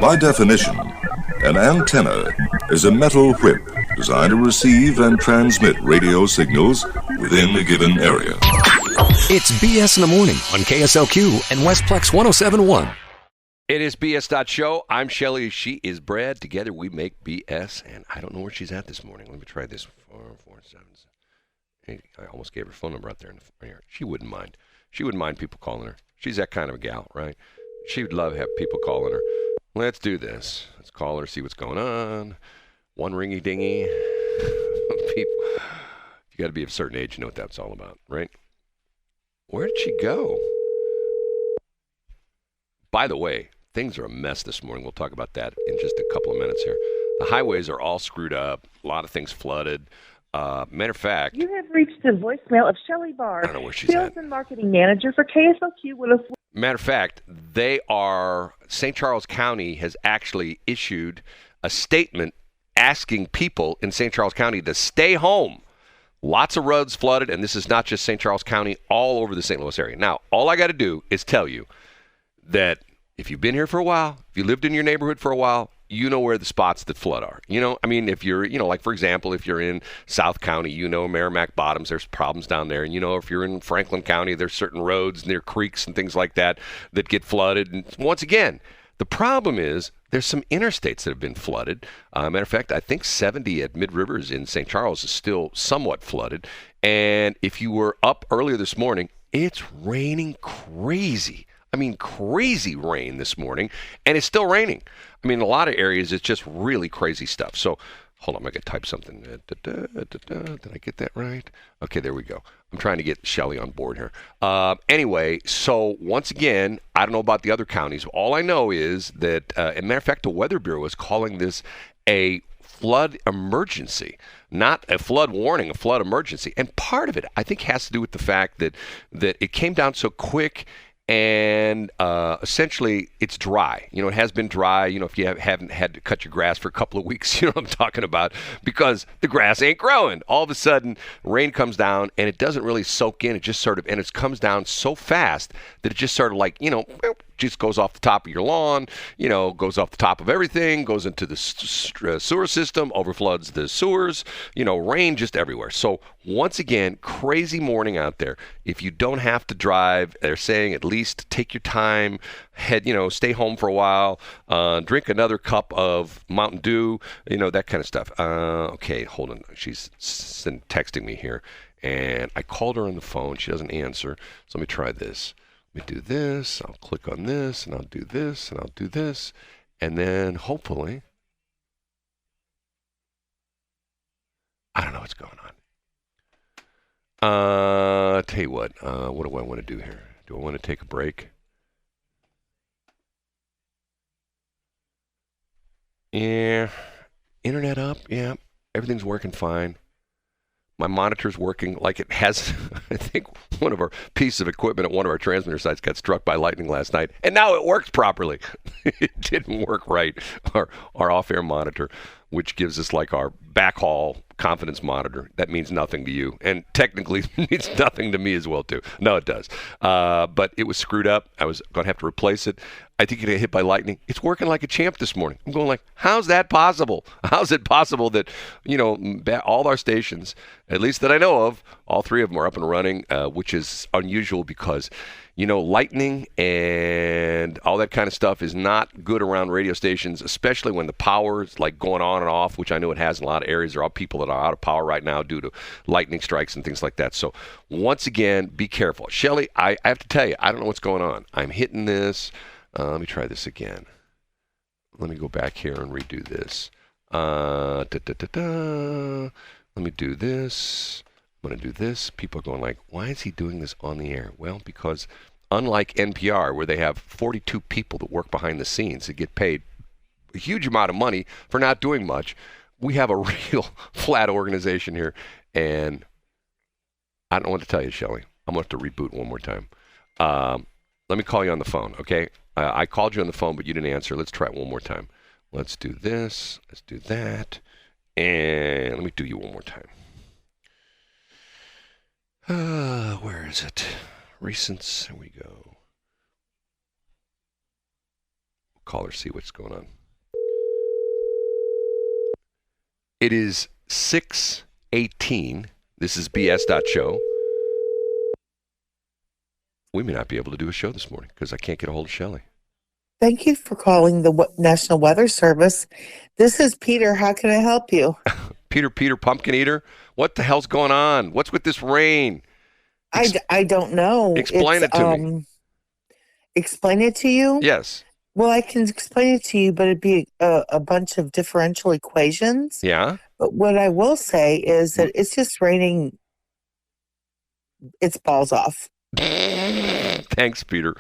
By definition, an antenna is a metal whip designed to receive and transmit radio signals within a given area. It's BS in the Morning on KSLQ and Westplex 107.1. It is BS.Show. I'm Shelley. She is Brad. Together we make BS, and I don't know where she's at this morning. Let me try this. 447. I almost gave her phone number out there in the air. She wouldn't mind. She wouldn't mind people calling her. She's that kind of a gal, right? She would love to have people calling her. Let's do this. Let's call her, see what's going on. One ringy dingy. People, you got to be of a certain age to know what that's all about, right? Where did she go? By the way, things are a mess this morning. We'll talk about that in just a couple of minutes here. The highways are all screwed up. A lot of things flooded. Matter of fact, you have reached the voicemail of Shelley Barr, I don't know where she's Sales at. and Marketing Manager for KSLQ. Matter of fact, St. Charles County has actually issued a statement asking people in St. Charles County to stay home. Lots of roads flooded, and this is not just St. Charles County, all over the St. Louis area. Now, all I got to do is tell you that if you've been here for a while, if you lived in your neighborhood for a while, you know where the spots that flood are. You know, I mean, if you're, like, for example, if you're in South County, Merrimack Bottoms, there's problems down there. And, if you're in Franklin County, there's certain roads near creeks and things like that that get flooded. And once again, the problem is there's some interstates that have been flooded. Matter of fact, I think 70 at Mid Rivers in St. Charles is still somewhat flooded. And if you were up earlier this morning, it's raining crazy. I mean, crazy rain this morning, and it's still raining. I mean, in a lot of areas, it's just really crazy stuff. So, hold on, I got to type something. Did I get that right? Okay, there we go. I'm trying to get Shelley on board here. Anyway, so once again, I don't know about the other counties. All I know is that, as a matter of fact, the Weather Bureau is calling this a flood emergency, not a flood warning, a flood emergency. And part of it, I think, has to do with the fact that it came down so quick. And essentially, it's dry. It has been dry. If you haven't had to cut your grass for a couple of weeks, you know what I'm talking about, because the grass ain't growing. All of a sudden, rain comes down, and it doesn't really soak in. It just sort of, and it comes down so fast that it just sort of like, just goes off the top of your lawn, goes off the top of everything, goes into the sewer system, overfloods the sewers, rain just everywhere. So once again, crazy morning out there. If you don't have to drive, they're saying at least take your time, stay home for a while, drink another cup of Mountain Dew, that kind of stuff. Okay, hold on. She's texting me here, and I called her on the phone. She doesn't answer, so let me try this. Let me do this, I'll click on this, and I'll do this, and I'll do this, and then hopefully, I don't know what's going on. Tell you what do I want to do here? Do I want to take a break? Yeah, internet up, yeah, everything's working fine. My monitor's working like it has. I think one of our pieces of equipment at one of our transmitter sites got struck by lightning last night, and now it works properly. It didn't work right. Our off-air monitor, which gives us like our backhaul confidence monitor, that means nothing to you, and technically means nothing to me as well too. No, it does. But it was screwed up. I was going to have to replace it. I think it got hit by lightning. It's working like a champ this morning. I'm going like, how's that possible? How's it possible that, all our stations, at least that I know of, all three of them are up and running, which is unusual because, lightning and all that kind of stuff is not good around radio stations, especially when the power is like going on and off, which I know it has in a lot of areas. There are people that are out of power right now due to lightning strikes and things like that. So once again, be careful. Shelley, I have to tell you, I don't know what's going on. I'm hitting this. Let me try this again. Let me go back here and redo this. Let me do this. I'm going to do this. People are going like, why is he doing this on the air? Well, because unlike NPR, where they have 42 people that work behind the scenes that get paid a huge amount of money for not doing much, we have a real flat organization here. And I don't know what to tell you, Shelley. I'm going to have to reboot one more time. Let me call you on the phone, okay? I called you on the phone, but you didn't answer. Let's try it one more time. Let's do this. Let's do that. And let me do you one more time. Where is it? Recents. Here we go. call her, see what's going on. It is 6:18. This is BS.Show. We may not be able to do a show this morning because I can't get a hold of Shelley. Thank you for calling the National Weather Service. This is Peter. How can I help you? Peter, pumpkin eater. What the hell's going on? What's with this rain? I don't know. Explain it to me. Explain it to you? Yes. Well, I can explain it to you, but it'd be a bunch of differential equations. Yeah. But what I will say is that it's just raining its balls off. Thanks, Peter.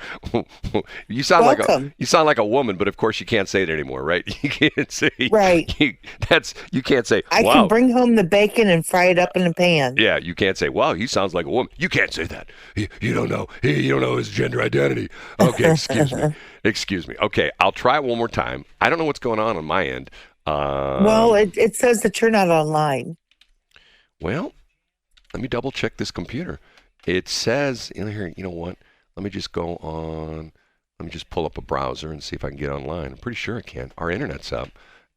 You sound like a woman, but of course you can't say it anymore, right? You can't say right. You can't say. I can bring home the bacon and fry it up in a pan. Yeah, you can't say. Wow, he sounds like a woman. You can't say that. You don't know. You don't know his gender identity. Okay, excuse me. Excuse me. Okay, I'll try it one more time. I don't know what's going on my end. Well, it says that you're not online. Well, let me double check this computer. It says, here, you know what? Let me just go on. Let me just pull up a browser and see if I can get online. I'm pretty sure I can. Our internet's up.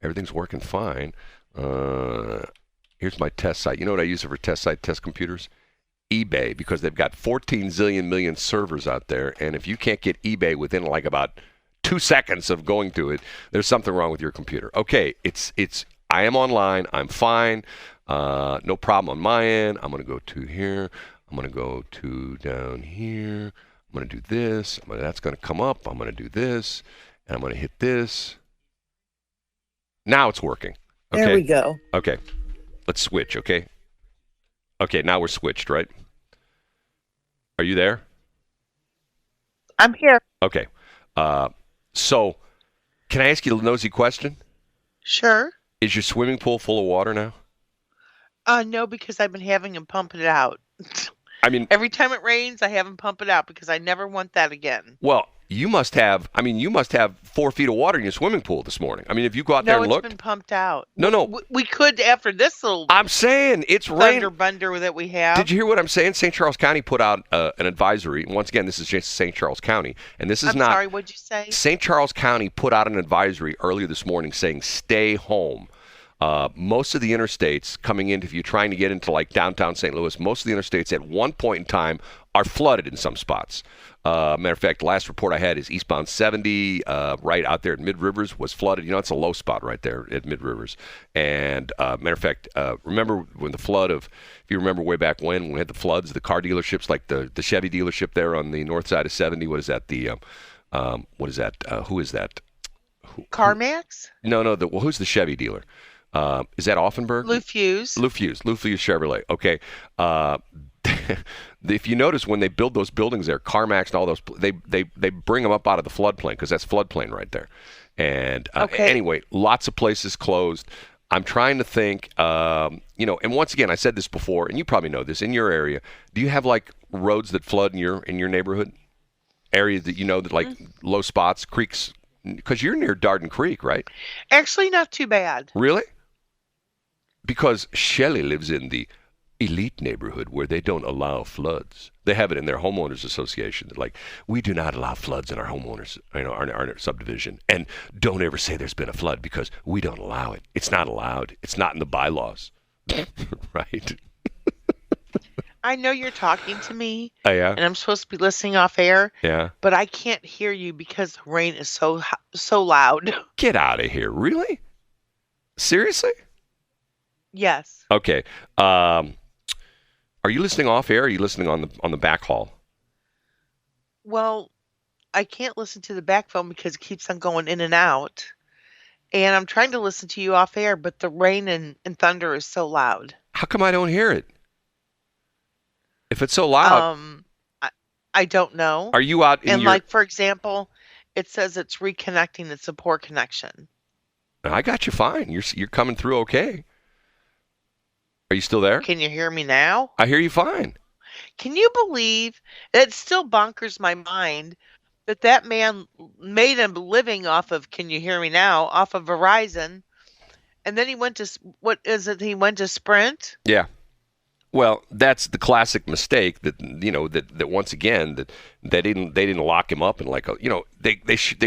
Everything's working fine. Here's my test site. You know what I use for test site, test computers? eBay, because they've got 14 zillion million servers out there. And if you can't get eBay within like about 2 seconds of going to it, there's something wrong with your computer. Okay, I am online. I'm fine. No problem on my end. I'm going to go to here. I'm going to go to down here. I'm going to do this. That's going to come up. I'm going to do this. And I'm going to hit this. Now it's working. Okay? There we go. Okay. Let's switch, okay? Okay, now we're switched, right? Are you there? I'm here. Okay. So, can I ask you a nosy question? Sure. Is your swimming pool full of water now? No, because I've been having them pump it out. I mean, every time it rains, I have them pump it out because I never want that again. Well, you must have 4 feet of water in your swimming pool this morning. I mean, if you go out there and look. No, it's been pumped out. No. We could after this little. I'm saying it's rain. Thunder that we have. Did you hear what I'm saying? St. Charles County put out an advisory. Once again, this is just St. Charles County, and this is I'm not. Sorry, what'd you say? St. Charles County put out an advisory earlier this morning saying stay home. Most of the interstates coming in, if you're trying to get into like downtown St. Louis, most of the interstates at one point in time are flooded in some spots. Matter of fact, the last report I had is eastbound 70 right out there at Mid Rivers was flooded. You know, it's a low spot right there at Mid Rivers. And matter of fact, remember when the flood of, if you remember way back when we had the floods, the car dealerships, like the Chevy dealership there on the north side of 70, what is that? Who is that? CarMax? No, who's the Chevy dealer? Is that Offenberg? Lou Fuse Chevrolet. Okay. If you notice when they build those buildings there, CarMax and all those, they bring them up out of the floodplain because that's floodplain right there. And anyway, lots of places closed. I'm trying to think, and once again, I said this before, and you probably know this in your area. Do you have like roads that flood in your neighborhood? Areas that that like low spots, creeks? Because you're near Darden Creek, right? Actually, not too bad. Really? Because Shelley lives in the elite neighborhood where they don't allow floods. They have it in their homeowners association. They're like, we do not allow floods in our homeowners, our subdivision. And don't ever say there's been a flood because we don't allow it. It's not allowed. It's not in the bylaws. Right? I know you're talking to me. Oh, yeah? And I'm supposed to be listening off air. Yeah. But I can't hear you because the rain is so loud. Get out of here. Really? Seriously? Yes. Okay. Are you listening off air or are you listening on the back hall? Well, I can't listen to the back phone because it keeps on going in and out. And I'm trying to listen to you off air, but the rain and thunder is so loud. How come I don't hear it? If it's so loud. I don't know. Are you out in like, for example, it says it's reconnecting. It's a poor connection. I got you fine. You're coming through okay. Are you still there? Can you hear me now? I hear you fine. Can you believe it still bonkers my mind that man made a living off of, can you hear me now, off of Verizon, and then he went to, he went to Sprint? Yeah. Well, that's the classic mistake that that once again that they didn't lock him up and they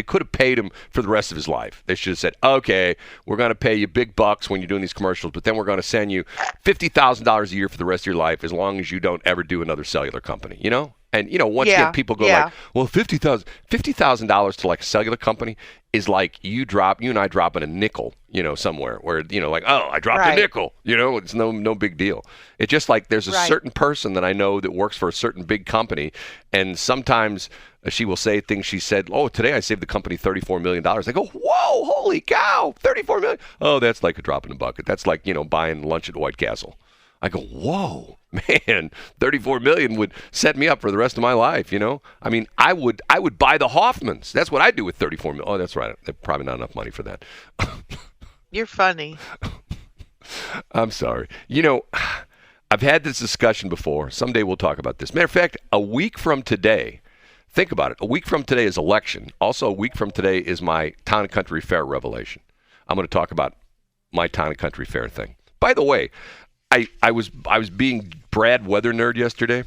could have paid him for the rest of his life. They should have said, okay, we're going to pay you big bucks when you're doing these commercials, but then we're going to send you $50,000 a year for the rest of your life as long as you don't ever do another cellular company. And once again, people go like, well, $50,000 to like a cellular company is like you and I dropping a nickel, somewhere where like, oh, I dropped a nickel. It's no big deal. It's just like there's a certain person that I know that works for a certain big company, and sometimes she will say things. She said, oh, today I saved the company $34 million. I go, whoa, holy cow, $34 million. Oh, that's like a drop in the bucket. That's like buying lunch at White Castle. I go, whoa, man, $34 million would set me up for the rest of my life, I mean, I would buy the Hoffmans. That's what I do with $34 million. Oh, that's right. There's probably not enough money for that. You're funny. I'm sorry. I've had this discussion before. Someday we'll talk about this. Matter of fact, a week from today, think about it. A week from today is election. Also, a week from today is my Town and Country Fair revelation. I'm going to talk about my Town and Country Fair thing. By the way, I was being Brad weather nerd yesterday,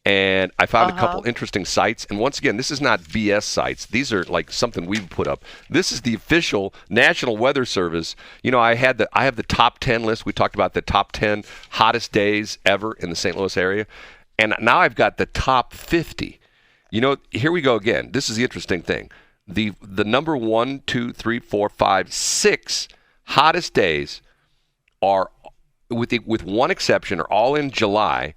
and I found a couple interesting sites. And once again, this is not BS sites. These are like something we've put up. This is the official National Weather Service. I have the top 10 list. We talked about the top 10 hottest days ever in the St. Louis area, and now I've got the top 50. Here we go again. This is the interesting thing. The number 1, 2, 3, 4, 5, 6 hottest days are, with one exception, are all in July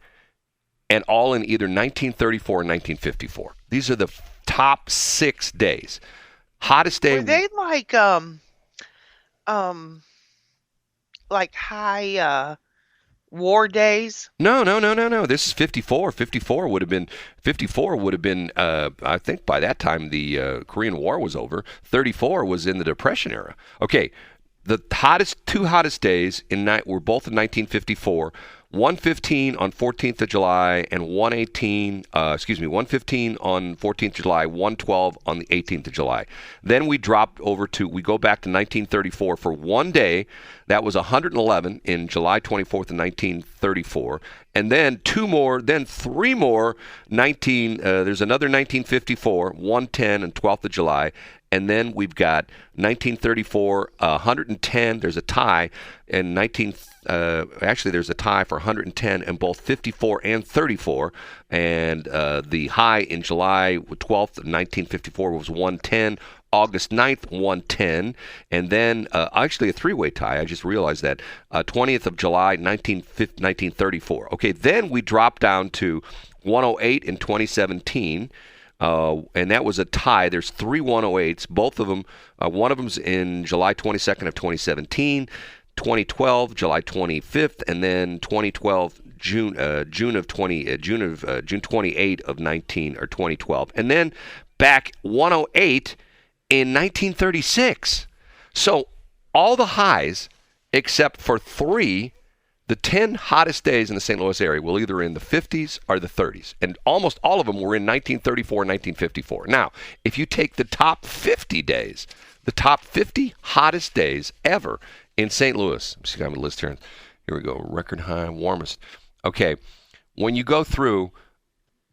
and all in either 1934 or 1954. These are the top 6 days. Hottest day. Were they like high war days? No. This is 54. 54 would have been, I think by that time the Korean War was over. 34 was in the Depression era. Okay. The two hottest days were both in 1954. 115 on 14th of July and 115 on 14th of July, 112 on the 18th of July. Then we go back to 1934 for one day. That was 111 in July 24th of 1934. And then three more, there's another 1954, 110 and 12th of July. And then we've got 1934, 110. There's a tie, and there's a tie for 110 in both 54 and 34. And the high in July 12th, 1954 was 110. August 9th, 110. And then actually a three-way tie. I just realized that. 20th of July, 1934. Okay, then we dropped down to 108 in 2017. And that was a tie. There's 3 108s. Both of them, one of them's in July 22nd of 2017, 2012, July 25th, and then 2012, June 28 of 2012, and then back 108 in 1936. So all the highs except for 3. The 10 hottest days in the St. Louis area were either in the 50s or the 30s, and almost all of them were in 1934 and 1954. Now, if you take the top 50 days, the top 50 hottest days ever in St. Louis, I'm just going to have a list here. Here we go, record high, warmest. Okay, when you go through,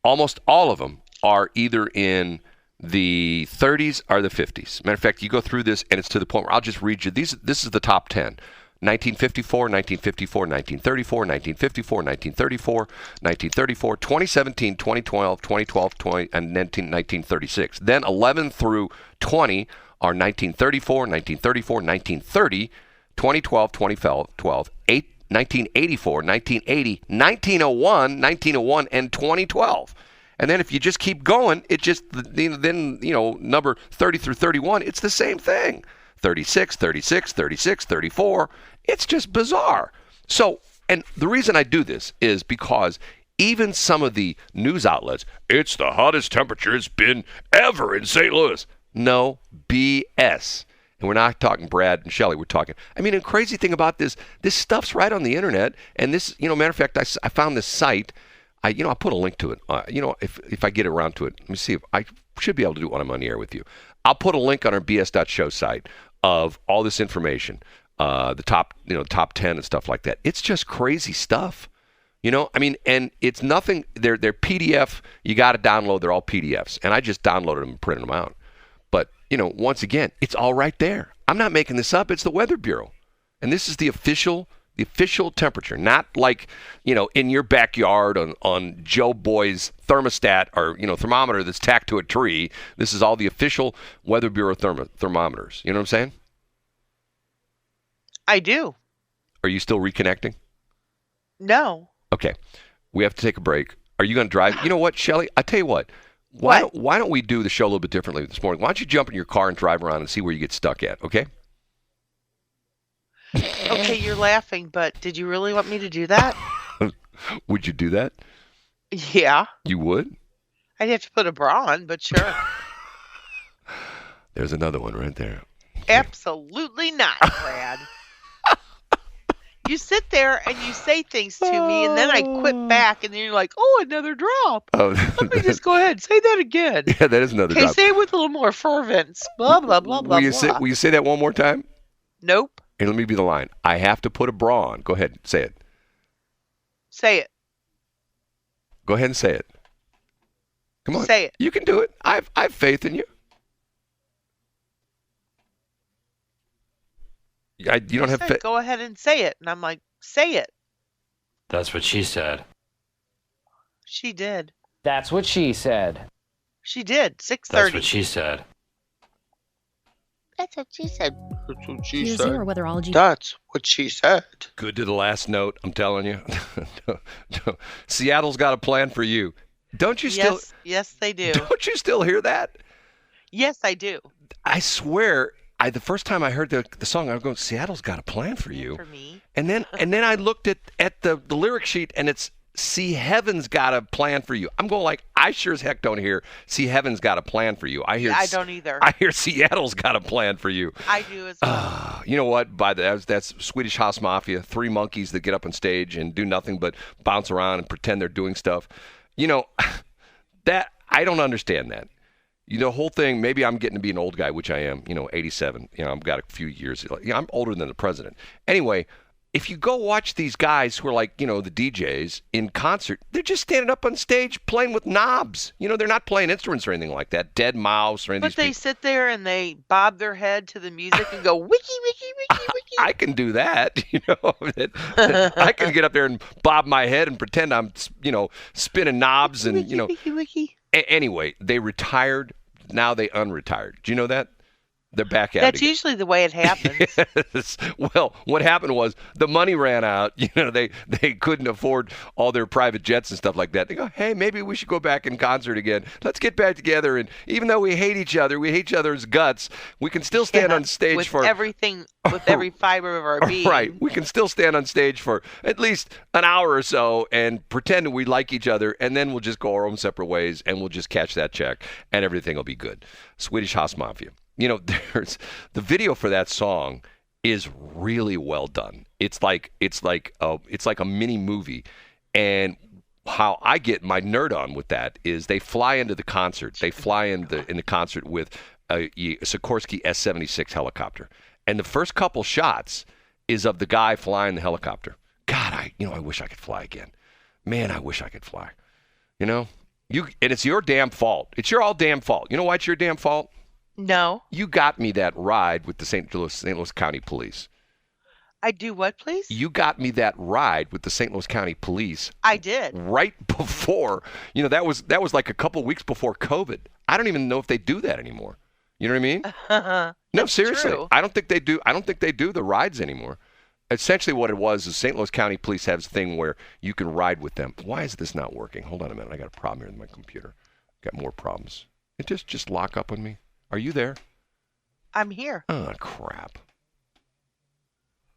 almost all of them are either in the 30s or the 50s. Matter of fact, you go through this, and it's to the point where I'll just read you. This is the top 10. 1954, 1954, 1934, 1954, 1934, 1934, 2017, 2012, 2012, and 1936. Then 11 through 20 are 1934, 1934, 1930, 2012, 2012, 1984, 1980, 1901, 1901, and 2012. And then if you just keep going, it just, then, number 30 through 31, it's the same thing. 36, 36, 36, 34. It's just bizarre. So, and the reason I do this is because even some of the news outlets, it's the hottest temperature it's been ever in St. Louis. No, BS. And we're not talking Brad and Shelley. We're talking, and crazy thing about this stuff's right on the internet. And this, matter of fact, I found this site. I put a link to it. If I get around to it, let me see if I should be able to do it when I'm on the air with you. I'll put a link on our BS.Show site of all this information, the top 10 and stuff like that. It's just crazy stuff. You know, I mean, and it's nothing. They're PDF. You got to download. They're all PDFs, and I just downloaded them and printed them out. But once again, it's all right there. I'm not making this up. It's the Weather Bureau, and this is the official temperature, not like in your backyard on Joe Boy's thermostat or thermometer that's tacked to a tree. This is all the official Weather Bureau thermometers. You know what I'm saying? I do. Are you still reconnecting? No. Okay, we have to take a break. Are you going to drive? You know what, Shelley? I tell you what. Why don't we do the show a little bit differently this morning? Why don't you jump in your car and drive around and see where you get stuck at? Okay. Okay, you're laughing, but did you really want me to do that? Would you do that? Yeah. You would? I'd have to put a bra on, but sure. There's another one right there. Absolutely not, Brad. You sit there and you say things to me, and then I quit back, and then you're like, oh, another drop. Oh. Let me just go ahead. Say that again. Yeah, that is another drop. Okay, say it with a little more fervence. Blah, blah, blah, blah, blah. Will you say that one more time? Nope. And let me be the line. I have to put a bra on. Go ahead. Say it. Say it. Go ahead and say it. Come on. Say it. You can do it. I have faith in you. You don't have faith. Go ahead and say it. And I'm like, say it. That's what she said. She did. That's what she said. She did. 6:30. That's what she said. That's what she said. That's what she Here's said. your weatherology. That's what she said. Good to the last note, I'm telling you. Seattle's got a plan for you. Don't you still? Yes, they do. Don't you still hear that? Yes, I do. I swear, the first time I heard the song, I was going, Seattle's got a plan for you. For me. And then I looked at the lyric sheet, and it's See Heaven's got a plan for you. I'm going like, I sure as heck don't hear See Heaven's got a plan for you. I don't either. I hear Seattle's got a plan for you. I do as well. You know what? That's Swedish House Mafia, 3 monkeys that get up on stage and do nothing but bounce around and pretend they're doing stuff. That I don't understand that. The whole thing, maybe I'm getting to be an old guy, which I am, 87. I've got a few years. I'm older than the president. Anyway, if you go watch these guys who are like, the DJs in concert, they're just standing up on stage playing with knobs. They're not playing instruments or anything like that, dead mouse or anything. But they sit there and they bob their head to the music and go, wiki, wiki, wiki, wiki. I can do that. I can get up there and bob my head and pretend I'm, spinning knobs and, wiki, wiki, wiki. Anyway, they retired. Now they unretired. Do you know that? They're back at it. That's usually the way it happens. Yes. Well, what happened was the money ran out. They couldn't afford all their private jets and stuff like that. They go, hey, maybe we should go back in concert again. Let's get back together. And even though we hate each other's guts, we can still stand on stage with for everything, with every fiber of our being. Right. We can still stand on stage for at least an hour or so and pretend we like each other, and then we'll just go our own separate ways, and we'll just catch that check, and everything will be good. Swedish House Mafia. There's the video for that song is really well done. It's like a mini movie, and how I get my nerd on with that is they fly into the concert. They fly in the concert with a Sikorsky S-76 helicopter, and the first couple shots is of the guy flying the helicopter. God, I wish I could fly again. Man, I wish I could fly. And it's your damn fault. It's your all damn fault. You know why it's your damn fault? No. You got me that ride with the St. Louis County Police. I do what, please? You got me that ride with the St. Louis County Police. I did. Right before, that was like a couple weeks before COVID. I don't even know if they do that anymore. You know what I mean? No, seriously. True. I don't think they do. I don't think they do the rides anymore. Essentially what it was is St. Louis County Police has a thing where you can ride with them. Why is this not working? Hold on a minute. I got a problem here with my computer. Got more problems. It just lock up on me. Are you there? I'm here. Oh, crap.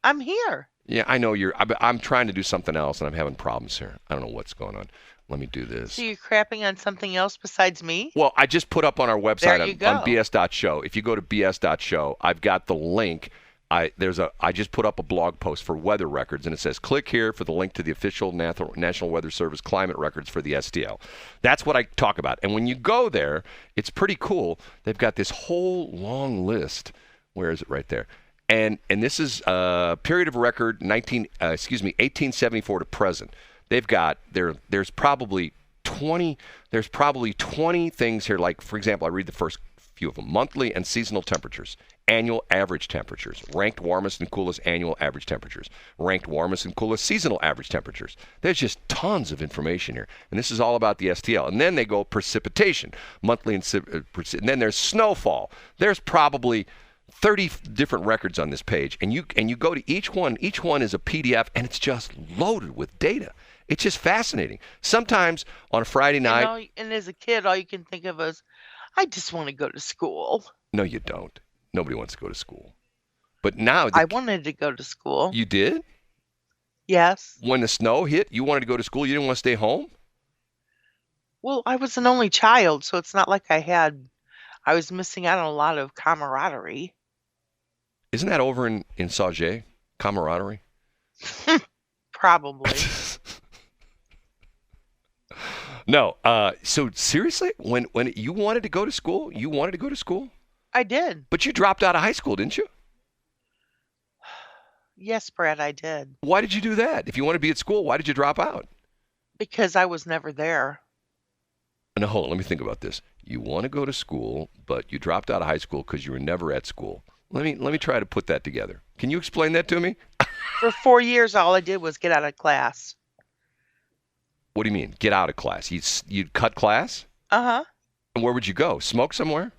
I'm here. Yeah, I know I'm trying to do something else, and I'm having problems here. I don't know what's going on. Let me do this. So you're crapping on something else besides me? Well, I just put up on our website on BS.Show. If you go to BS.Show, I've got the link. I just put up a blog post for weather records, and it says, click here for the link to the official National Weather Service climate records for the STL. That's what I talk about. And when you go there, it's pretty cool. They've got this whole long list. Where is it? Right there. And this is a period of record 1874 to present. They've got there's probably 20 things here. Like, for example, I read the first few of them: monthly and seasonal temperatures, annual average temperatures, ranked warmest and coolest annual average temperatures, ranked warmest and coolest seasonal average temperatures. There's just tons of information here, and this is all about the STL. And then they go precipitation, monthly and then there's snowfall. There's probably 30 different records on this page, and you go to each one. Each one is a PDF, and it's just loaded with data. It's just fascinating. Sometimes on a Friday night, and as a kid, all you can think of is, I just want to go to school. No, you don't. Nobody wants to go to school. But now I wanted to go to school. You did? Yes. When the snow hit, you wanted to go to school. You didn't want to stay home? Well, I was an only child, so it's not like I was missing out on a lot of camaraderie. Isn't that over in Sauget? Camaraderie? Probably. No. So seriously, when you wanted to go to school, you wanted to go to school? I did. But you dropped out of high school, didn't you? Yes, Brad, I did. Why did you do that? If you want to be at school, why did you drop out? Because I was never there. No, hold on. Let me think about this. You want to go to school, but you dropped out of high school because you were never at school. Let me try to put that together. Can you explain that to me? For 4 years, all I did was get out of class. What do you mean, get out of class? You'd cut class? Uh-huh. And where would you go? Smoke somewhere?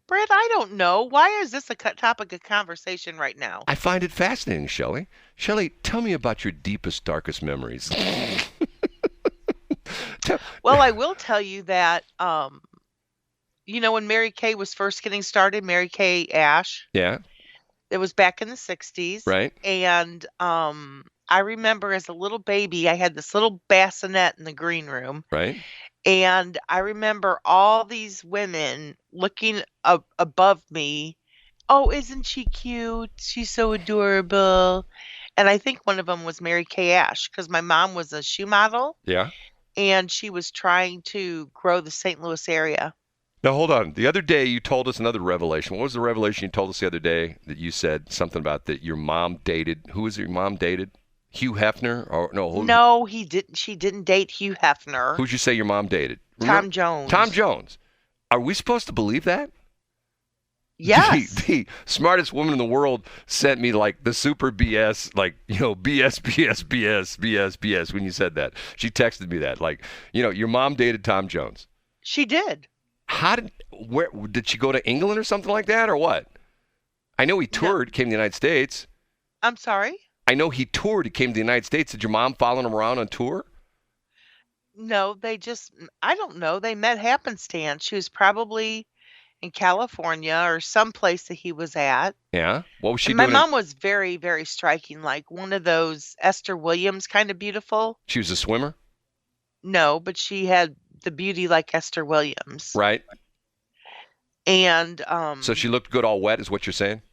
Brad, I don't know. Why is this a topic of conversation right now? I find it fascinating, Shelley. Shelley, tell me about your deepest, darkest memories. Well, I will tell you that, when Mary Kay was first getting started, Mary Kay Ash. Yeah. It was back in the 60s. Right. And I remember as a little baby, I had this little bassinet in the green room. Right. And I remember all these women looking above me. Oh, isn't she cute? She's so adorable. And I think one of them was Mary Kay Ash, because my mom was a shoe model. Yeah. And she was trying to grow the St. Louis area. Now, hold on. The other day, you told us another revelation. What was the revelation you told us the other day that you said something about that your mom dated? Who was your mom dated? Hugh Hefner? Or no? No, he didn't. She didn't date Hugh Hefner. Who'd you say your mom dated? Tom Jones. Tom Jones. Are we supposed to believe that? Yes. The smartest woman in the world sent me like the super BS, like, BS, when you said that. She texted me that, like, your mom dated Tom Jones. She did. Where did she go to England or something like that, or what? I know he toured, came to the United States. I'm sorry? I know he toured, he came to the United States. Did your mom follow him around on tour? No, I don't know. They met happenstance. She was probably in California or someplace that he was at. Yeah? What was she And doing? my mom was very, very striking, like one of those Esther Williams kind of beautiful. She was a swimmer? No, but she had the beauty like Esther Williams. Right. And so she looked good all wet is what you're saying?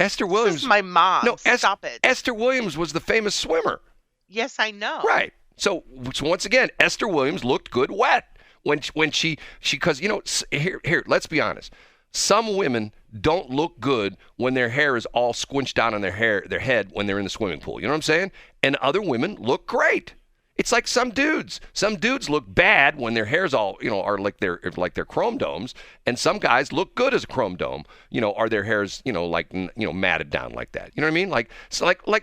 Esther Williams. This is my mom. No, Stop it. Esther Williams was the famous swimmer. Yes, I know. Right. So once again, Esther Williams looked good wet when she because here, let's be honest. Some women don't look good when their hair is all squinched down on their head when they're in the swimming pool. You know what I'm saying? And other women look great. It's like some dudes. Some dudes look bad when their hair's all, are like they're chrome domes, and some guys look good as a chrome dome, are their hairs, matted down like that. You know what I mean? Like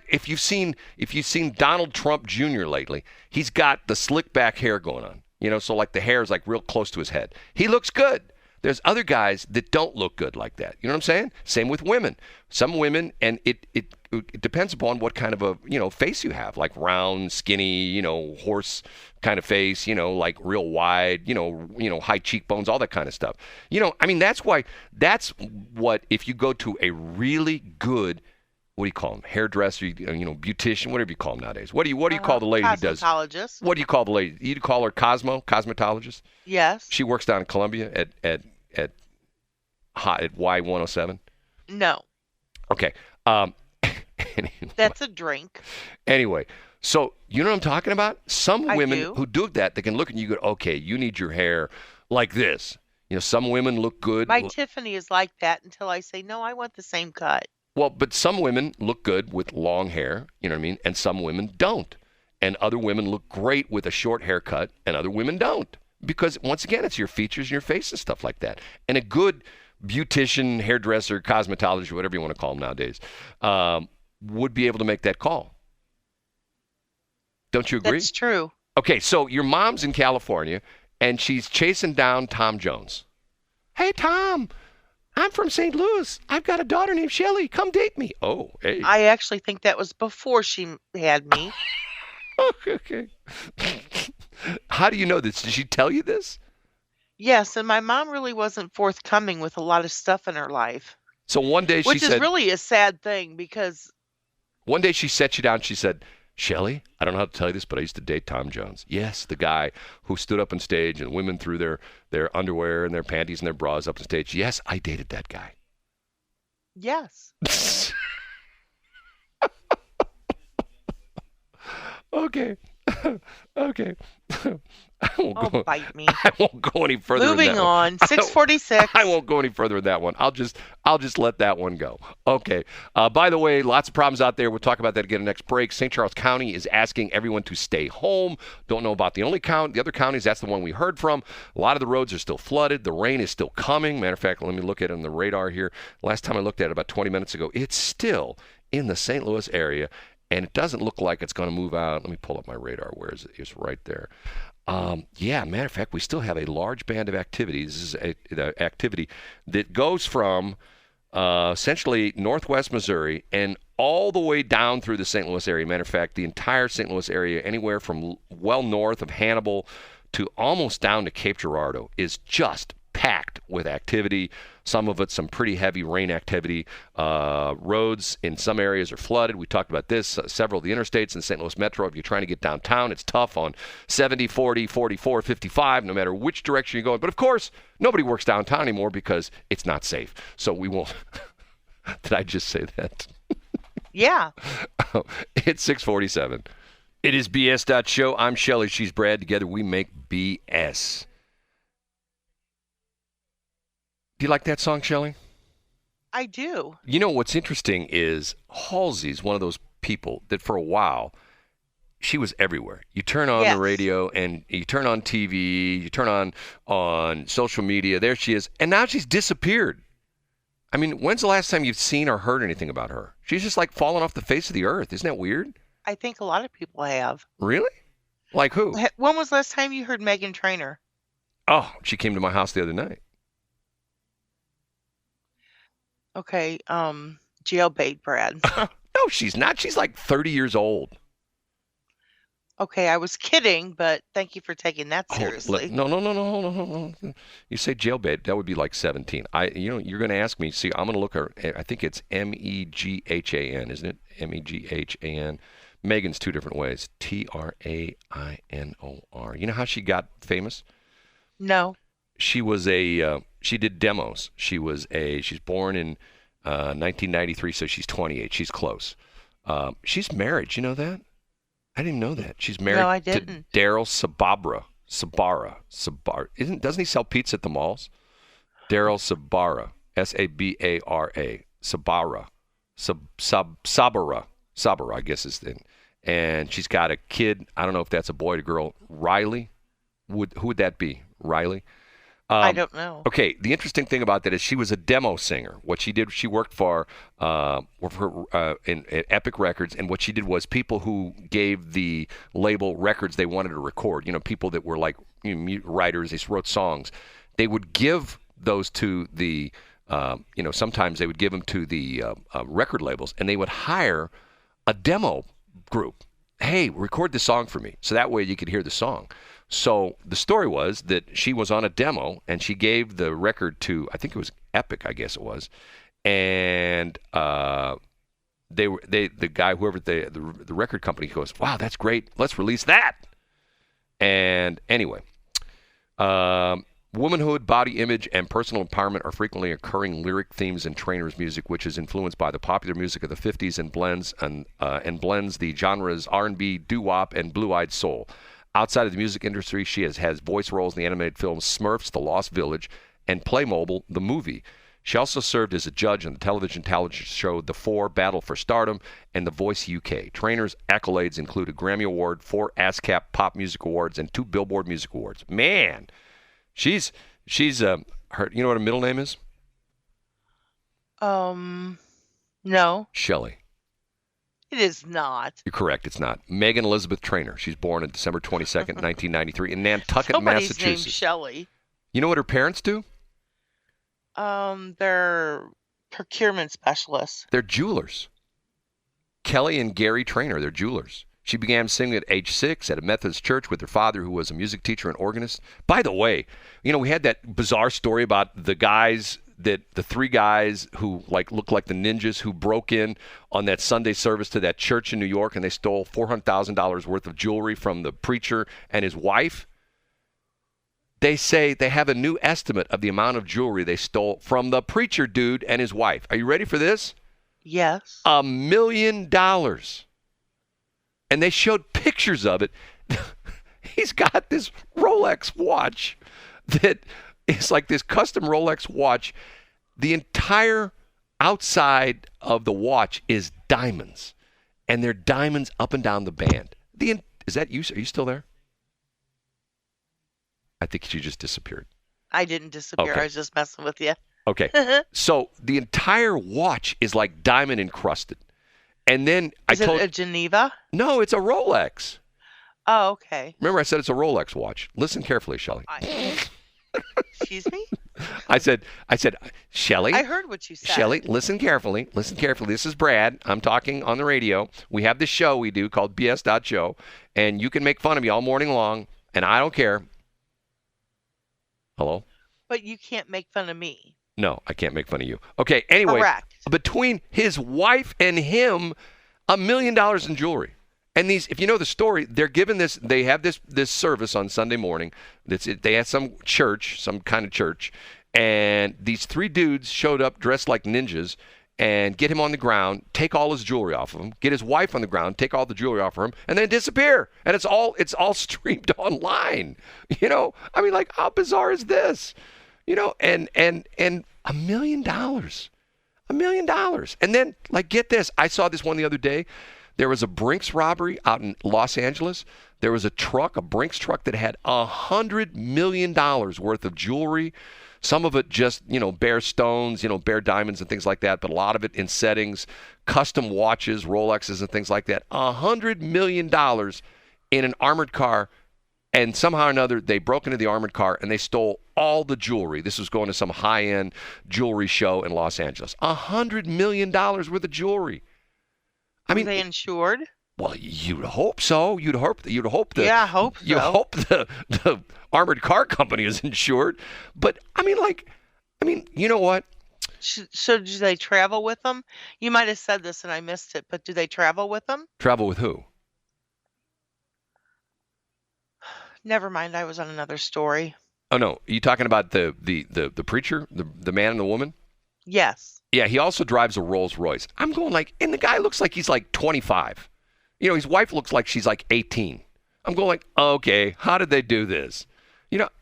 if you've seen Donald Trump Jr. lately, he's got the slick back hair going on. So like the hair is like real close to his head. He looks good. There's other guys that don't look good like that. You know what I'm saying? Same with women. Some women, and it depends upon what kind of a face you have, like round, skinny, horse kind of face, like real wide, high cheekbones, all that kind of stuff. That's what if you go to a really good, what do you call them? Hairdresser, beautician, whatever you call them nowadays. What do you call the lady who does? Cosmetologist. What do you call the lady? You call her cosmetologist? Yes. She works down in Columbia at Y107? No. Okay. Anyway. That's a drink. Anyway, so you know what I'm talking about? Some women do. who do that, they can look and you go, okay, you need your hair like this. Some women look good. My Tiffany is like that until I say, no, I want the same cut. Well, but some women look good with long hair, you know what I mean? And some women don't. And other women look great with a short haircut, and other women don't. Because, once again, it's your features and your face and stuff like that. And a good beautician, hairdresser, cosmetologist, whatever you want to call them nowadays, would be able to make that call. Don't you agree? That's true. Okay, so your mom's in California, and she's chasing down Tom Jones. Hey, Tom, I'm from St. Louis. I've got a daughter named Shelley. Come date me. Oh, hey. I actually think that was before she had me. Okay. How do you know this? Did she tell you this? Yes, and my mom really wasn't forthcoming with a lot of stuff in her life. So one day she Which said... is really a sad thing because... One day she set you down. She said, Shelley, I don't know how to tell you this, but I used to date Tom Jones. Yes, the guy who stood up on stage and women threw their underwear and their panties and their bras up on stage. Yes, I dated that guy. Yes. Okay. Okay. Bite me. I won't go any further. Moving on. 646. I won't go any further with that one. I'll just let that one go. Okay. By the way, lots of problems out there. We'll talk about that again in the next break. St. Charles County is asking everyone to stay home. Don't know about the other counties. That's the one we heard from. A lot of the roads are still flooded. The rain is still coming. Matter of fact, let me look at it on the radar here. Last time I looked at it about 20 minutes ago, it's still in the St. Louis area. And it doesn't look like it's going to move out. Let me pull up my radar. Where is it? It's right there. Matter of fact, we still have a large band of activities. This is the activity that goes from essentially northwest Missouri and all the way down through the St. Louis area. Matter of fact, the entire St. Louis area, anywhere from well north of Hannibal to almost down to Cape Girardeau, is just packed with activity. Some of it, some pretty heavy rain activity. Roads in some areas are flooded. We talked about this. Several of the interstates in the St. Louis Metro, if you're trying to get downtown, it's tough on 70, 40, 44, 55, no matter which direction you're going. But, of course, nobody works downtown anymore because it's not safe. So we won't. Did I just say that? Yeah. It's 647. It is BS.Show. I'm Shelley. She's Brad. Together we make BS. Do you like that song, Shelley? I do. You know, what's interesting is Halsey's one of those people that for a while, she was everywhere. You turn on the radio and you turn on TV, you turn on social media, there she is. And now she's disappeared. I mean, when's the last time you've seen or heard anything about her? She's just like fallen off the face of the earth. Isn't that weird? I think a lot of people have. Really? Like who? When was the last time you heard Meghan Trainor? Oh, she came to my house the other night. Okay, jailbait Brad. No, she's not. She's like 30 years old. Okay, I was kidding, but thank you for taking that seriously. No. You say jailbait, that would be like 17. You're going to ask me. See, I'm going to look her. I think it's Meghan, isn't it? Meghan. Megan's two different ways. Trainor. You know how she got famous? No. She was she did demos. She's born in 1993, so she's 28. She's close. She's married. You know that? I didn't know that. She's married to Daryl Sabara. Doesn't he sell pizza at the malls? Daryl Sabara. Sabara. Sabara, I guess is the thing. And she's got a kid. I don't know if that's a boy or girl. Riley. Who would that be? Riley? I don't know. Okay, the interesting thing about that is she was a demo singer. What she did, she worked for in Epic Records, and what she did was people who gave the label records they wanted to record, people that were like writers, they wrote songs, they would give those to the, sometimes they would give them to the record labels, and they would hire a demo group. Hey, record this song for me, so that way you could hear the song. So the story was that she was on a demo and she gave the record to, I think it was Epic, I guess it was, and the guy, whoever the record company goes, wow, that's great, let's release that. And anyway, womanhood, body image, and personal empowerment are frequently occurring lyric themes in Trainor's music, which is influenced by the popular music of the 50s and blends the genres R&B, doo-wop, and blue-eyed soul. Outside of the music industry, she has voice roles in the animated films Smurfs, The Lost Village, and Playmobil, the movie. She also served as a judge on the television talent show The Four, Battle for Stardom, and The Voice UK. Trainor's accolades include a Grammy Award, 4 ASCAP Pop Music Awards, and 2 Billboard Music Awards. Man, she's her. You know what her middle name is? No. Shelley. It is not. You're correct. It's not. Megan Elizabeth Trainor. She's born on December 22nd, 1993, in Nantucket, Nobody's Massachusetts. named Shelley. You know what her parents do? They're procurement specialists. They're jewelers. Kelly and Gary Trainor, they're jewelers. She began singing at age 6 at a Methodist church with her father, who was a music teacher and organist. By the way, we had that bizarre story about the 3 guys who looked like the ninjas who broke in on that Sunday service to that church in New York, and they stole $400,000 worth of jewelry from the preacher and his wife. They say they have a new estimate of the amount of jewelry they stole from the preacher dude and his wife. Are you ready for this? Yes. $1 million. And they showed pictures of it. He's got this Rolex watch that is like this custom Rolex watch. The entire outside of the watch is diamonds. And they're diamonds up and down the band. Is that you? Are you still there? I think she just disappeared. I didn't disappear. Okay. I was just messing with you. Okay. So the entire watch is like diamond encrusted. And then Is it a Geneva? No, it's a Rolex. Oh, okay. Remember I said it's a Rolex watch. Listen carefully, Shelley. Excuse me? I said, Shelley. I heard what you said. Shelley, listen carefully. Listen carefully. This is Brad. I'm talking on the radio. We have this show we do called BS.Show, and you can make fun of me all morning long, and I don't care. Hello? But you can't make fun of me. No, I can't make fun of you. Okay, anyway. Correct. Between his wife and him, $1 million in jewelry. And these, if you know the story, they're given this, they have this service on Sunday morning. They had some church, some kind of church, and these 3 dudes showed up dressed like ninjas and get him on the ground, take all his jewelry off of him, get his wife on the ground, take all the jewelry off of him, and then disappear. And it's all streamed online. How bizarre is this? And $1 million. $1 million. And then, get this. I saw this one the other day. There was a Brinks robbery out in Los Angeles. There was a Brinks truck that had $100 million worth of jewelry. Some of it just, bare stones, bare diamonds and things like that, but a lot of it in settings, custom watches, Rolexes and things like that. $100 million in an armored car. And somehow or another, they broke into the armored car and they stole all the jewelry. This was going to some high-end jewelry show in Los Angeles. $100 million worth of jewelry. I mean, are they insured? Well, you'd hope so. You'd hope the Yeah, I hope so. You hope the armored car company is insured. But you know what? So do they travel with them? You might have said this and I missed it, but do they travel with them? Travel with who? Never mind. I was on another story. Oh no, are you talking about the preacher, the man and the woman? Yes. Yeah, he also drives a Rolls Royce. I'm going and the guy looks like he's 25. His wife looks like she's 18. I'm going okay, how did they do this?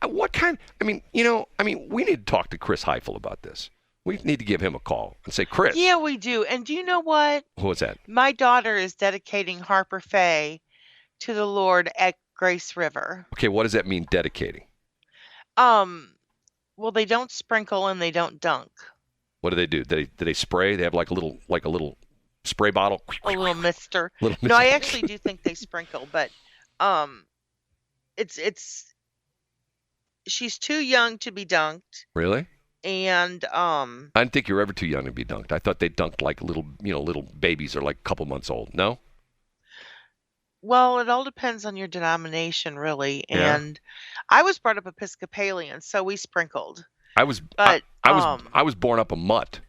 What kind? We need to talk to Chris Heifel about this. We need to give him a call and say, Chris. Yeah, we do. And do you know what? What's that? My daughter is dedicating Harper Faye to the Lord at Grace River. Okay, what does that mean, dedicating? Well, they don't sprinkle and they don't dunk. What do? Do they spray? They have a little spray bottle. A little mister. Little No, I actually do think they sprinkle, but it's she's too young to be dunked. Really? And I didn't think you were ever too young to be dunked. I thought they dunked little babies or a couple months old. No? Well, it all depends on your denomination, really. Yeah. And I was brought up Episcopalian, so we sprinkled. I was born up a mutt.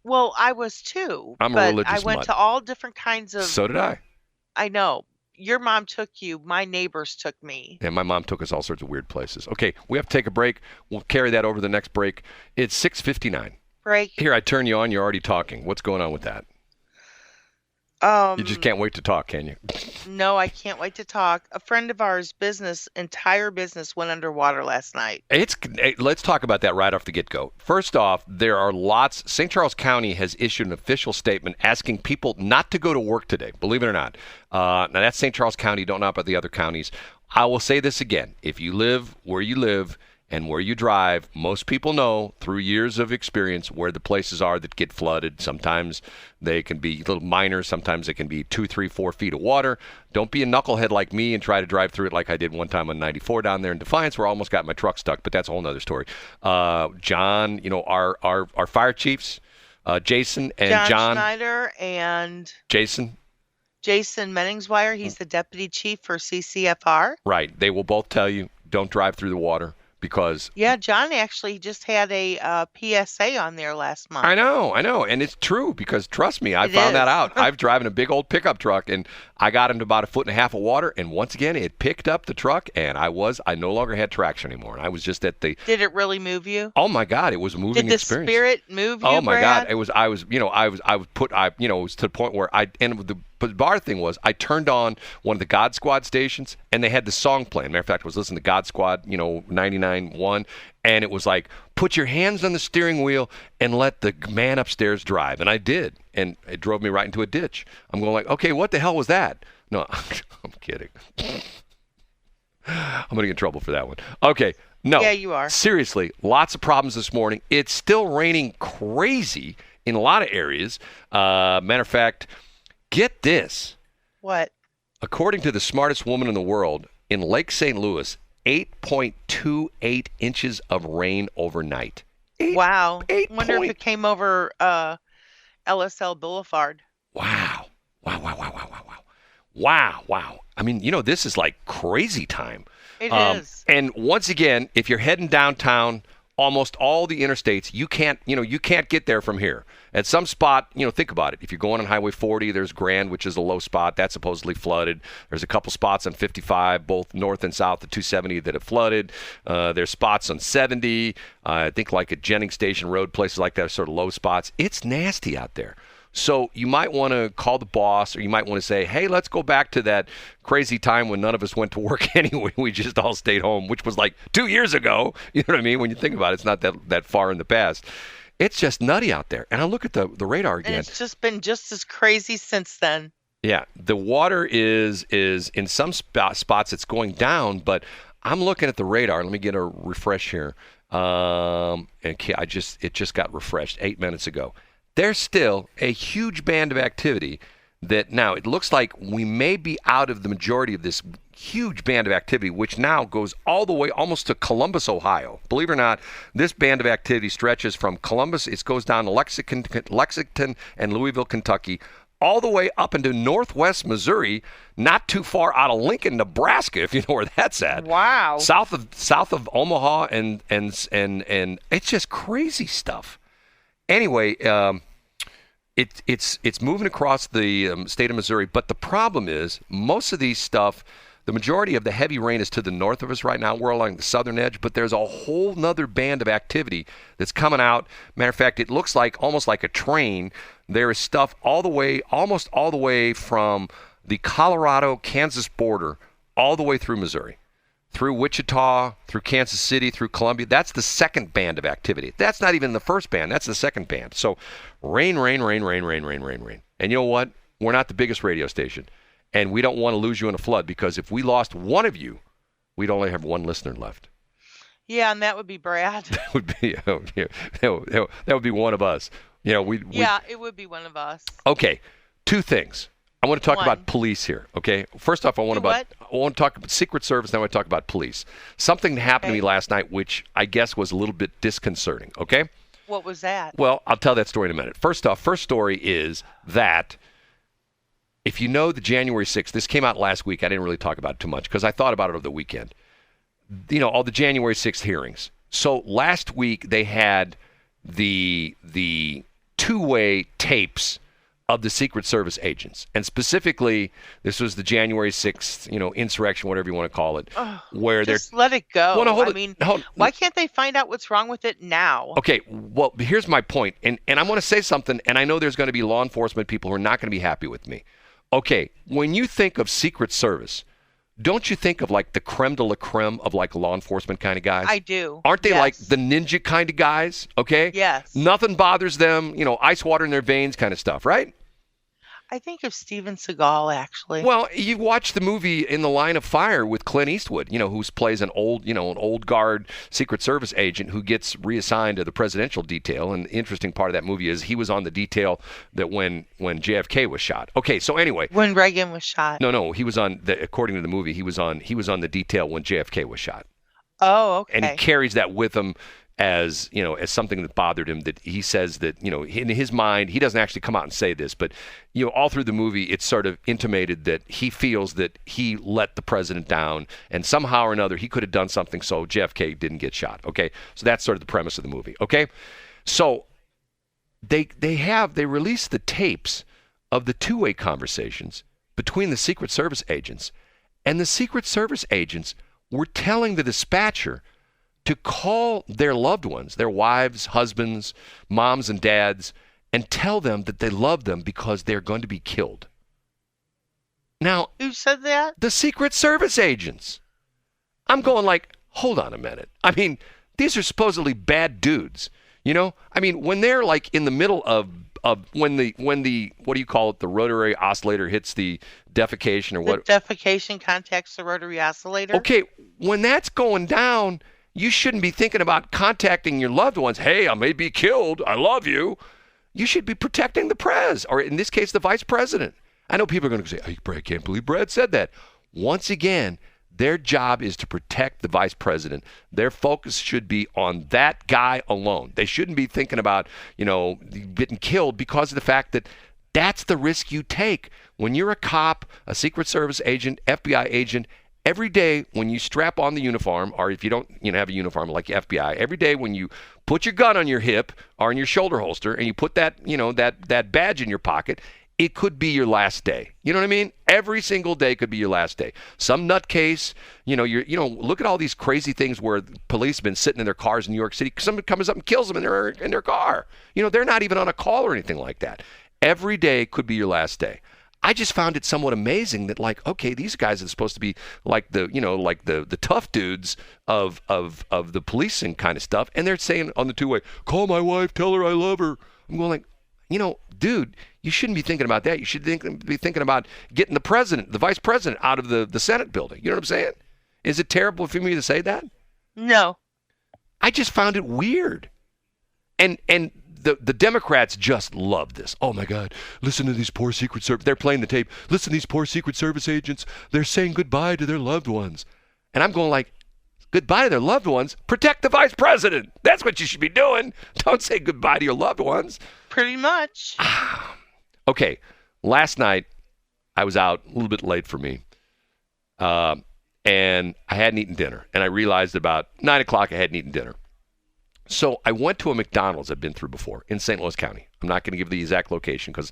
Well, I was too. I'm a but religious I went mutt. to all different kinds of. So did I. I know. Your mom took you. My neighbors took me. And my mom took us all sorts of weird places. Okay, we have to take a break. We'll carry that over the next break. It's 6:59. Break. Here, I turn you on. You're already talking. What's going on with that? You just can't wait to talk, can you? No, I can't wait to talk. A friend of ours' entire business went underwater last night. Let's talk about that right off the get-go. First off, there are lots. St. Charles County has issued an official statement asking people not to go to work today, believe it or not. Now, that's St. Charles County. Don't know about the other counties. I will say this again. If you live where you live and where you drive, most people know through years of experience where the places are that get flooded. Sometimes they can be little minor. Sometimes it can be 2, 3, 4 feet of water. Don't be a knucklehead like me and try to drive through it like I did one time on 94 down there in Defiance, where I almost got my truck stuck. But that's a whole other story. John, our fire chiefs, Jason and John Schneider and Jason Menningswire. He's the deputy chief for CCFR. Right. They will both tell you don't drive through the water. Because John actually just had a PSA on there last month. I know, and it's true because trust me, I found that out. I've driven a big old pickup truck and I got into about 1.5 feet of water, and once again it picked up the truck, and I no longer had traction anymore, and I was just at the. Did it really move you? Oh my God, it was a moving experience. Did the spirit move you? Oh my Brad? God, it was. I was to the point where the bizarre thing was I turned on one of the God Squad stations and they had the song playing. Matter of fact, I was listening to God Squad, 99.1, and it was like, put your hands on the steering wheel and let the man upstairs drive. And I did, and it drove me right into a ditch. I'm going like, okay, what the hell was that? No, I'm kidding. I'm going to get in trouble for that one. Okay, no. Yeah, you are. Seriously, lots of problems this morning. It's still raining crazy in a lot of areas. Matter of fact, get this. What? According to the smartest woman in the world, in Lake St. Louis, 8.28 inches of rain overnight. Wow. I wonder if it came over LSL Boulevard. Wow. Wow. I mean, this is like crazy time. It is. And once again, if you're heading downtown, almost all the interstates, you can't get there from here. At some spot, think about it. If you're going on Highway 40, there's Grand, which is a low spot. That's supposedly flooded. There's a couple spots on 55, both north and south of 270 that have flooded. There's spots on 70. I think like at Jennings Station Road, places like that are sort of low spots. It's nasty out there. So you might want to call the boss, or you might want to say, hey, let's go back to that crazy time when none of us went to work anyway. We just all stayed home, which was like 2 years ago. You know what I mean? When you think about it, it's not that far in the past. It's just nutty out there. And I look at the radar again. And it's just been just as crazy since then. Yeah, the water is in some spots it's going down, but I'm looking at the radar. Let me get a refresh here. It just got refreshed 8 minutes ago. There's still a huge band of activity that now it looks like we may be out of the majority of this huge band of activity, which now goes all the way almost to Columbus, Ohio. Believe it or not, this band of activity stretches from Columbus, it goes down to Lexington and Louisville, Kentucky, all the way up into northwest Missouri, not too far out of Lincoln, Nebraska, if you know where that's at. Wow. South of Omaha, and it's just crazy stuff. Anyway, it's moving across the state of Missouri, but the problem is most of these stuff, the majority of the heavy rain is to the north of us right now. We're along the southern edge, but there's a whole nother band of activity that's coming out. Matter of fact, it looks like almost like a train. There is stuff almost all the way from the Colorado-Kansas border all the way through Missouri, through Wichita, through Kansas City, through Columbia. That's the second band of activity. That's not even the first band. That's the second band. So rain. And you know what? We're not the biggest radio station. And we don't want to lose you in a flood, because if we lost one of you, we'd only have one listener left. Yeah, and that would be Brad. That would be one of us. Yeah, it would be one of us. Okay, two things. I want to talk about police here, okay? First off, I want to talk about Secret Service, then I want to talk about police. Something happened to me last night, which I guess was a little bit disconcerting, okay? What was that? Well, I'll tell that story in a minute. First off, first story is that if you know the January 6th, this came out last week. I didn't really talk about it too much because I thought about it over the weekend. All the January 6th hearings. So last week they had the two-way tapes of the Secret Service agents. And specifically, this was the January 6th, insurrection, whatever you want to call it, where they're... Just let it go. Well, no, hold I it. mean, Hold- why can't they find out what's wrong with it now? Okay, well, here's my point. And I want to say something, and I know there's going to be law enforcement people who are not going to be happy with me. Okay, when you think of Secret Service, don't you think of like the creme de la creme of like law enforcement kind of guys? I do. Aren't they Yes. like the ninja kind of guys? Okay? Yes. Nothing bothers them, ice water in their veins kind of stuff, right? I think of Steven Seagal, actually. Well, you watched the movie In the Line of Fire with Clint Eastwood, who plays an old guard Secret Service agent who gets reassigned to the presidential detail. And the interesting part of that movie is he was on the detail that when JFK was shot. Okay, so anyway. When Reagan was shot. No, he was according to the movie, he was on the detail when JFK was shot. Oh, okay. And he carries that with him as something that bothered him, that he says that, in his mind, he doesn't actually come out and say this, but, all through the movie, it's sort of intimated that he feels that he let the president down and somehow or another he could have done something so JFK didn't get shot. Okay. So that's sort of the premise of the movie. Okay. So they released the tapes of the two-way conversations between the Secret Service agents, and the Secret Service agents were telling the dispatcher to call their loved ones, their wives, husbands, moms, and dads, and tell them that they love them because they're going to be killed. Now, who said that? The Secret Service agents. I'm going like, hold on a minute. I mean, these are supposedly bad dudes. I mean, when they're like in the middle of when the what do you call it, the rotary oscillator hits the defecation or what? The defecation contacts the rotary oscillator. Okay, when that's going down, you shouldn't be thinking about contacting your loved ones. Hey, I may be killed. I love you. You should be protecting the prez, or in this case, the vice president. I know people are going to say, I can't believe Brad said that. Once again, their job is to protect the vice president. Their focus should be on that guy alone. They shouldn't be thinking about, getting killed because of the fact that that's the risk you take. When you're a cop, a Secret Service agent, FBI agent, every day when you strap on the uniform, or if you don't have a uniform like FBI, every day when you put your gun on your hip or in your shoulder holster and you put that, that badge in your pocket, it could be your last day. You know what I mean? Every single day could be your last day. Some nutcase, look at all these crazy things where police have been sitting in their cars in New York City. Somebody comes up and kills them in their car. They're not even on a call or anything like that. Every day could be your last day. I just found it somewhat amazing that, like, okay, these guys are supposed to be like the tough dudes of the policing kind of stuff, and they're saying on the two-way, call my wife, tell her I love her. I'm going like, dude, you shouldn't be thinking about that. You should be thinking about getting the vice president out of the Senate building. You know what I'm saying? Is it terrible for me to say that? No. I just found it weird. And the Democrats just love this. Oh, my God. Listen to these poor Secret Service. They're playing the tape. Listen to these poor Secret Service agents. They're saying goodbye to their loved ones. And I'm going like, goodbye to their loved ones? Protect the vice president. That's what you should be doing. Don't say goodbye to your loved ones. Pretty much. Okay. Last night, I was out a little bit late for me. And I hadn't eaten dinner. And I realized about 9 o'clock I hadn't eaten dinner. So I went to a McDonald's I've been through before in St. Louis County. I'm not going to give the exact location because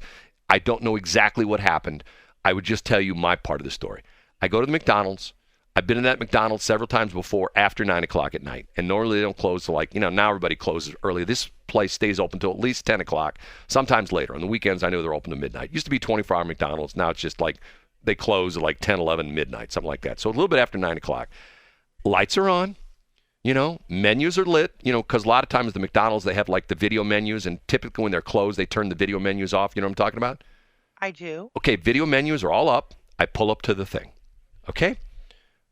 I don't know exactly what happened. I would just tell you my part of the story. I go to the McDonald's. I've been in that McDonald's several times before after 9 o'clock at night. And normally they don't close till now everybody closes early. This place stays open till at least 10 o'clock, sometimes later. On the weekends, I know they're open to midnight. It used to be 24-hour McDonald's. Now it's just like they close at like 10, 11, midnight, something like that. So a little bit after 9 o'clock. Lights are on. Menus are lit, because a lot of times the McDonald's, they have like the video menus, and typically when they're closed, they turn the video menus off. You know what I'm talking about? I do. Okay, video menus are all up. I pull up to the thing. Okay?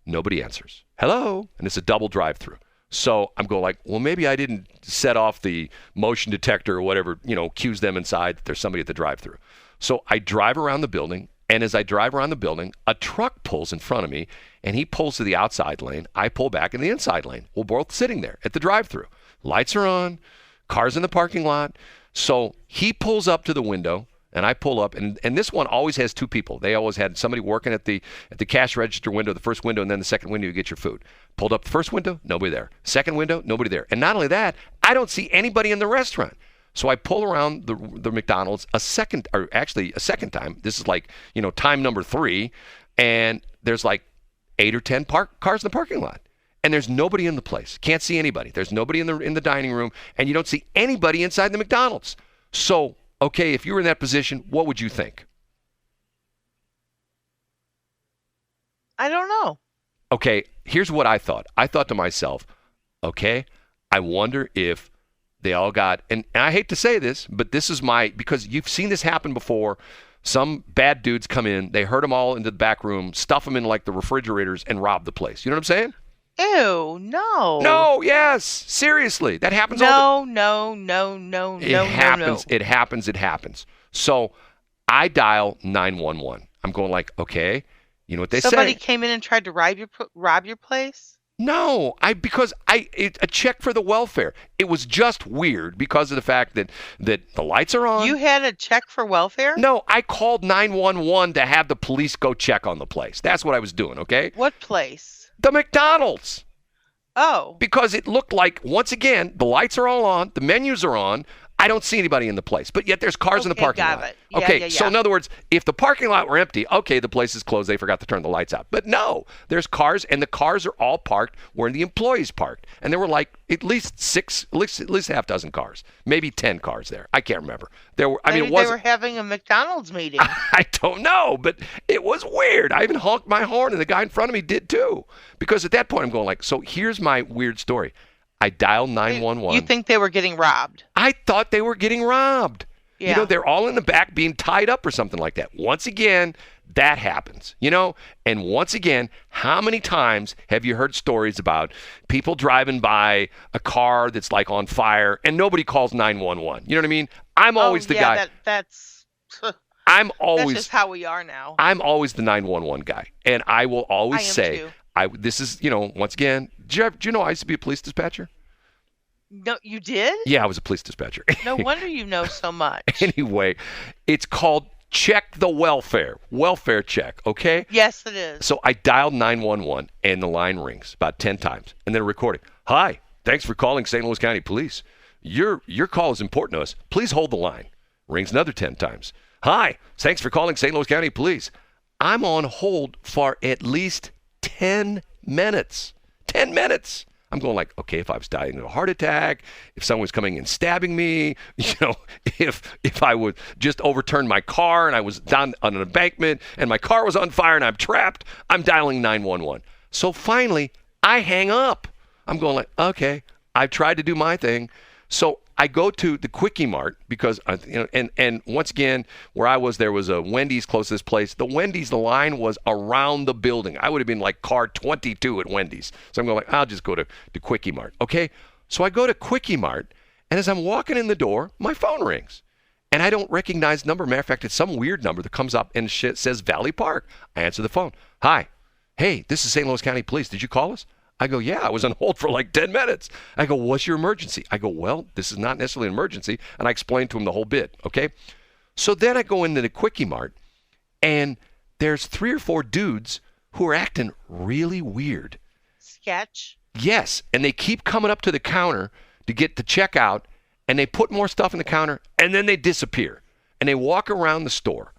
Nobody answers. Hello? And it's a double drive-through. So I'm going like, well, maybe I didn't set off the motion detector or whatever, cues them inside that there's somebody at the drive-through. So I drive around the building. And as I drive around the building, a truck pulls in front of me, and he pulls to the outside lane. I pull back in the inside lane. We're both sitting there at the drive-thru. Lights are on, cars in the parking lot. So he pulls up to the window, and I pull up. And this one always has two people. They always had somebody working at the cash register window, the first window, and then the second window you get your food. Pulled up the first window, nobody there. Second window, nobody there. And not only that, I don't see anybody in the restaurant. So I pull around the McDonald's a second time. This is like, time number 3. And there's like 8 or 10 cars in the parking lot. And there's nobody in the place. Can't see anybody. There's nobody in the dining room. And you don't see anybody inside the McDonald's. So, okay, if you were in that position, what would you think? I don't know. Okay, here's what I thought. I thought to myself, okay, I wonder if they all got, and I hate to say this, but this is because you've seen this happen before. Some bad dudes come in, they herd them all into the back room, stuff them in like the refrigerators, and rob the place. You know what I'm saying? Ew, no. No, yes, seriously. That happens all the No. It happens. So I dial 911. I'm going like, okay, you know what they say. Somebody came in and tried to rob your place? No, because a check for the welfare. It was just weird because of the fact that the lights are on. You had a check for welfare? No, I called 911 to have the police go check on the place. That's what I was doing, okay? What place? The McDonald's. Oh. Because it looked like, once again, the lights are all on, the menus are on. I don't see anybody in the place, but yet there's cars in the parking lot. Got it. Yeah, Okay, so in other words, if the parking lot were empty, okay, the place is closed. They forgot to turn the lights out. But no, there's cars, and the cars are all parked where the employees parked. And there were like at least 6, at least half dozen cars, maybe 10 cars there. I can't remember. There were. I mean, Maybe they were having a McDonald's meeting. I don't know, but it was weird. I even honked my horn, and the guy in front of me did too. Because at that point, I'm going like, so here's my weird story. I dialed 911. You think they were getting robbed? I thought they were getting robbed. Yeah. They're all in the back being tied up or something like that. Once again, that happens, And once again, how many times have you heard stories about people driving by a car that's like on fire and nobody calls 911? You know what I mean? I'm always the guy. That's always just how we are now. I'm always the 911 guy. And I will always say, too. This is, once again, do you know I used to be a police dispatcher? No, you did? Yeah, I was a police dispatcher. No wonder you know so much. Anyway, it's called check the welfare check, okay? Yes, it is. So I dialed 911 and the line rings about 10 times and then a recording. Hi, thanks for calling St. Louis County Police. Your call is important to us. Please hold the line. Rings another 10 times. Hi, thanks for calling St. Louis County Police. I'm on hold for at least 10 minutes. 10 minutes. I'm going like, okay, if I was dying of a heart attack, if someone was coming and stabbing me, if I would just overturn my car and I was down on an embankment and my car was on fire and I'm trapped, I'm dialing 911. So finally, I hang up. I'm going like, okay, I've tried to do my thing. So I go to the Quickie Mart because, and once again, where I was, there was a Wendy's close to this place. The Wendy's, the line was around the building. I would have been like car 22 at Wendy's. So I'm going like, I'll just go to Quickie Mart. Okay. So I go to Quickie Mart, and as I'm walking in the door, my phone rings. And I don't recognize the number. Matter of fact, it's some weird number that comes up and says Valley Park. I answer the phone. Hi. Hey, this is St. Louis County Police. Did you call us? I go, yeah, I was on hold for like 10 minutes. I go, what's your emergency? I go, well, this is not necessarily an emergency. And I explained to him the whole bit, okay? So then I go into the Quickie Mart, and there's 3 or 4 dudes who are acting really weird. Sketch? Yes, and they keep coming up to the counter to get the checkout, and they put more stuff in the counter, and then they disappear. And they walk around the store.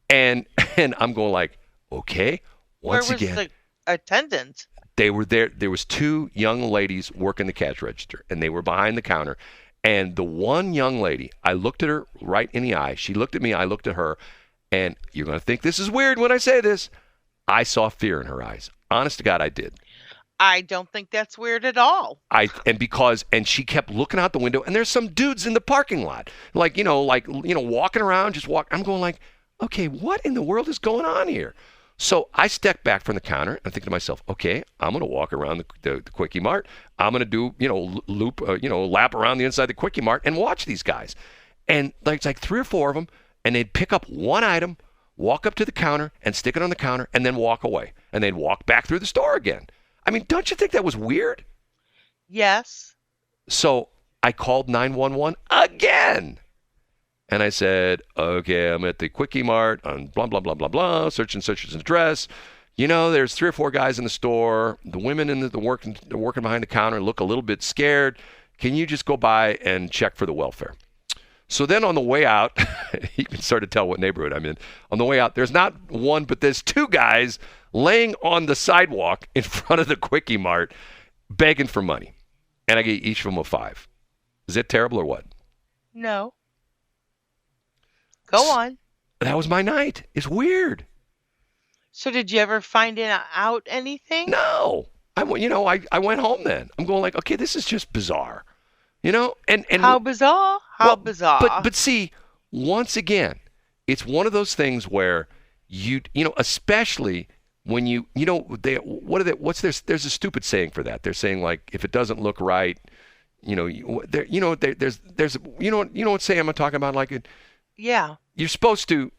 And I'm going like, okay, once again. Where was the attendant? They were there. There was 2 young ladies working the cash register, and they were behind the counter. And the one young lady, I looked at her right in the eye. She looked at me. I looked at her. And you're going to think this is weird when I say this. I saw fear in her eyes. Honest to God, I did. I don't think that's weird at all. And she kept looking out the window, and there's some dudes in the parking lot, walking around, I'm going like, okay, what in the world is going on here? So I stepped back from the counter and think to myself, okay, I'm going to walk around the Quickie Mart. I'm going to do, lap around the inside of the Quickie Mart and watch these guys. And it's like 3 or 4 of them, and they'd pick up one item, walk up to the counter and stick it on the counter and then walk away. And they'd walk back through the store again. I mean, don't you think that was weird? Yes. So I called 911 again. And I said, okay, I'm at the Quickie Mart on blah, blah, blah, blah, blah, search and address. There's 3 or 4 guys in the store. The women they're working behind the counter look a little bit scared. Can you just go by and check for the welfare? So then on the way out, you can sort of tell what neighborhood I'm in. On the way out, there's not one, but there's two guys laying on the sidewalk in front of the Quickie Mart begging for money. And I gave each of them a $5. Is it terrible or what? No. Go on. That was my night. It's weird. So did you ever find out anything? No. I went home then. I'm going like, okay, this is just bizarre. And How bizarre? How bizarre. But see, once again, it's one of those things where especially when there's a stupid saying for that. They're saying like, if it doesn't look right, there's what saying I'm talking about? Like it. Yeah. You're supposed to,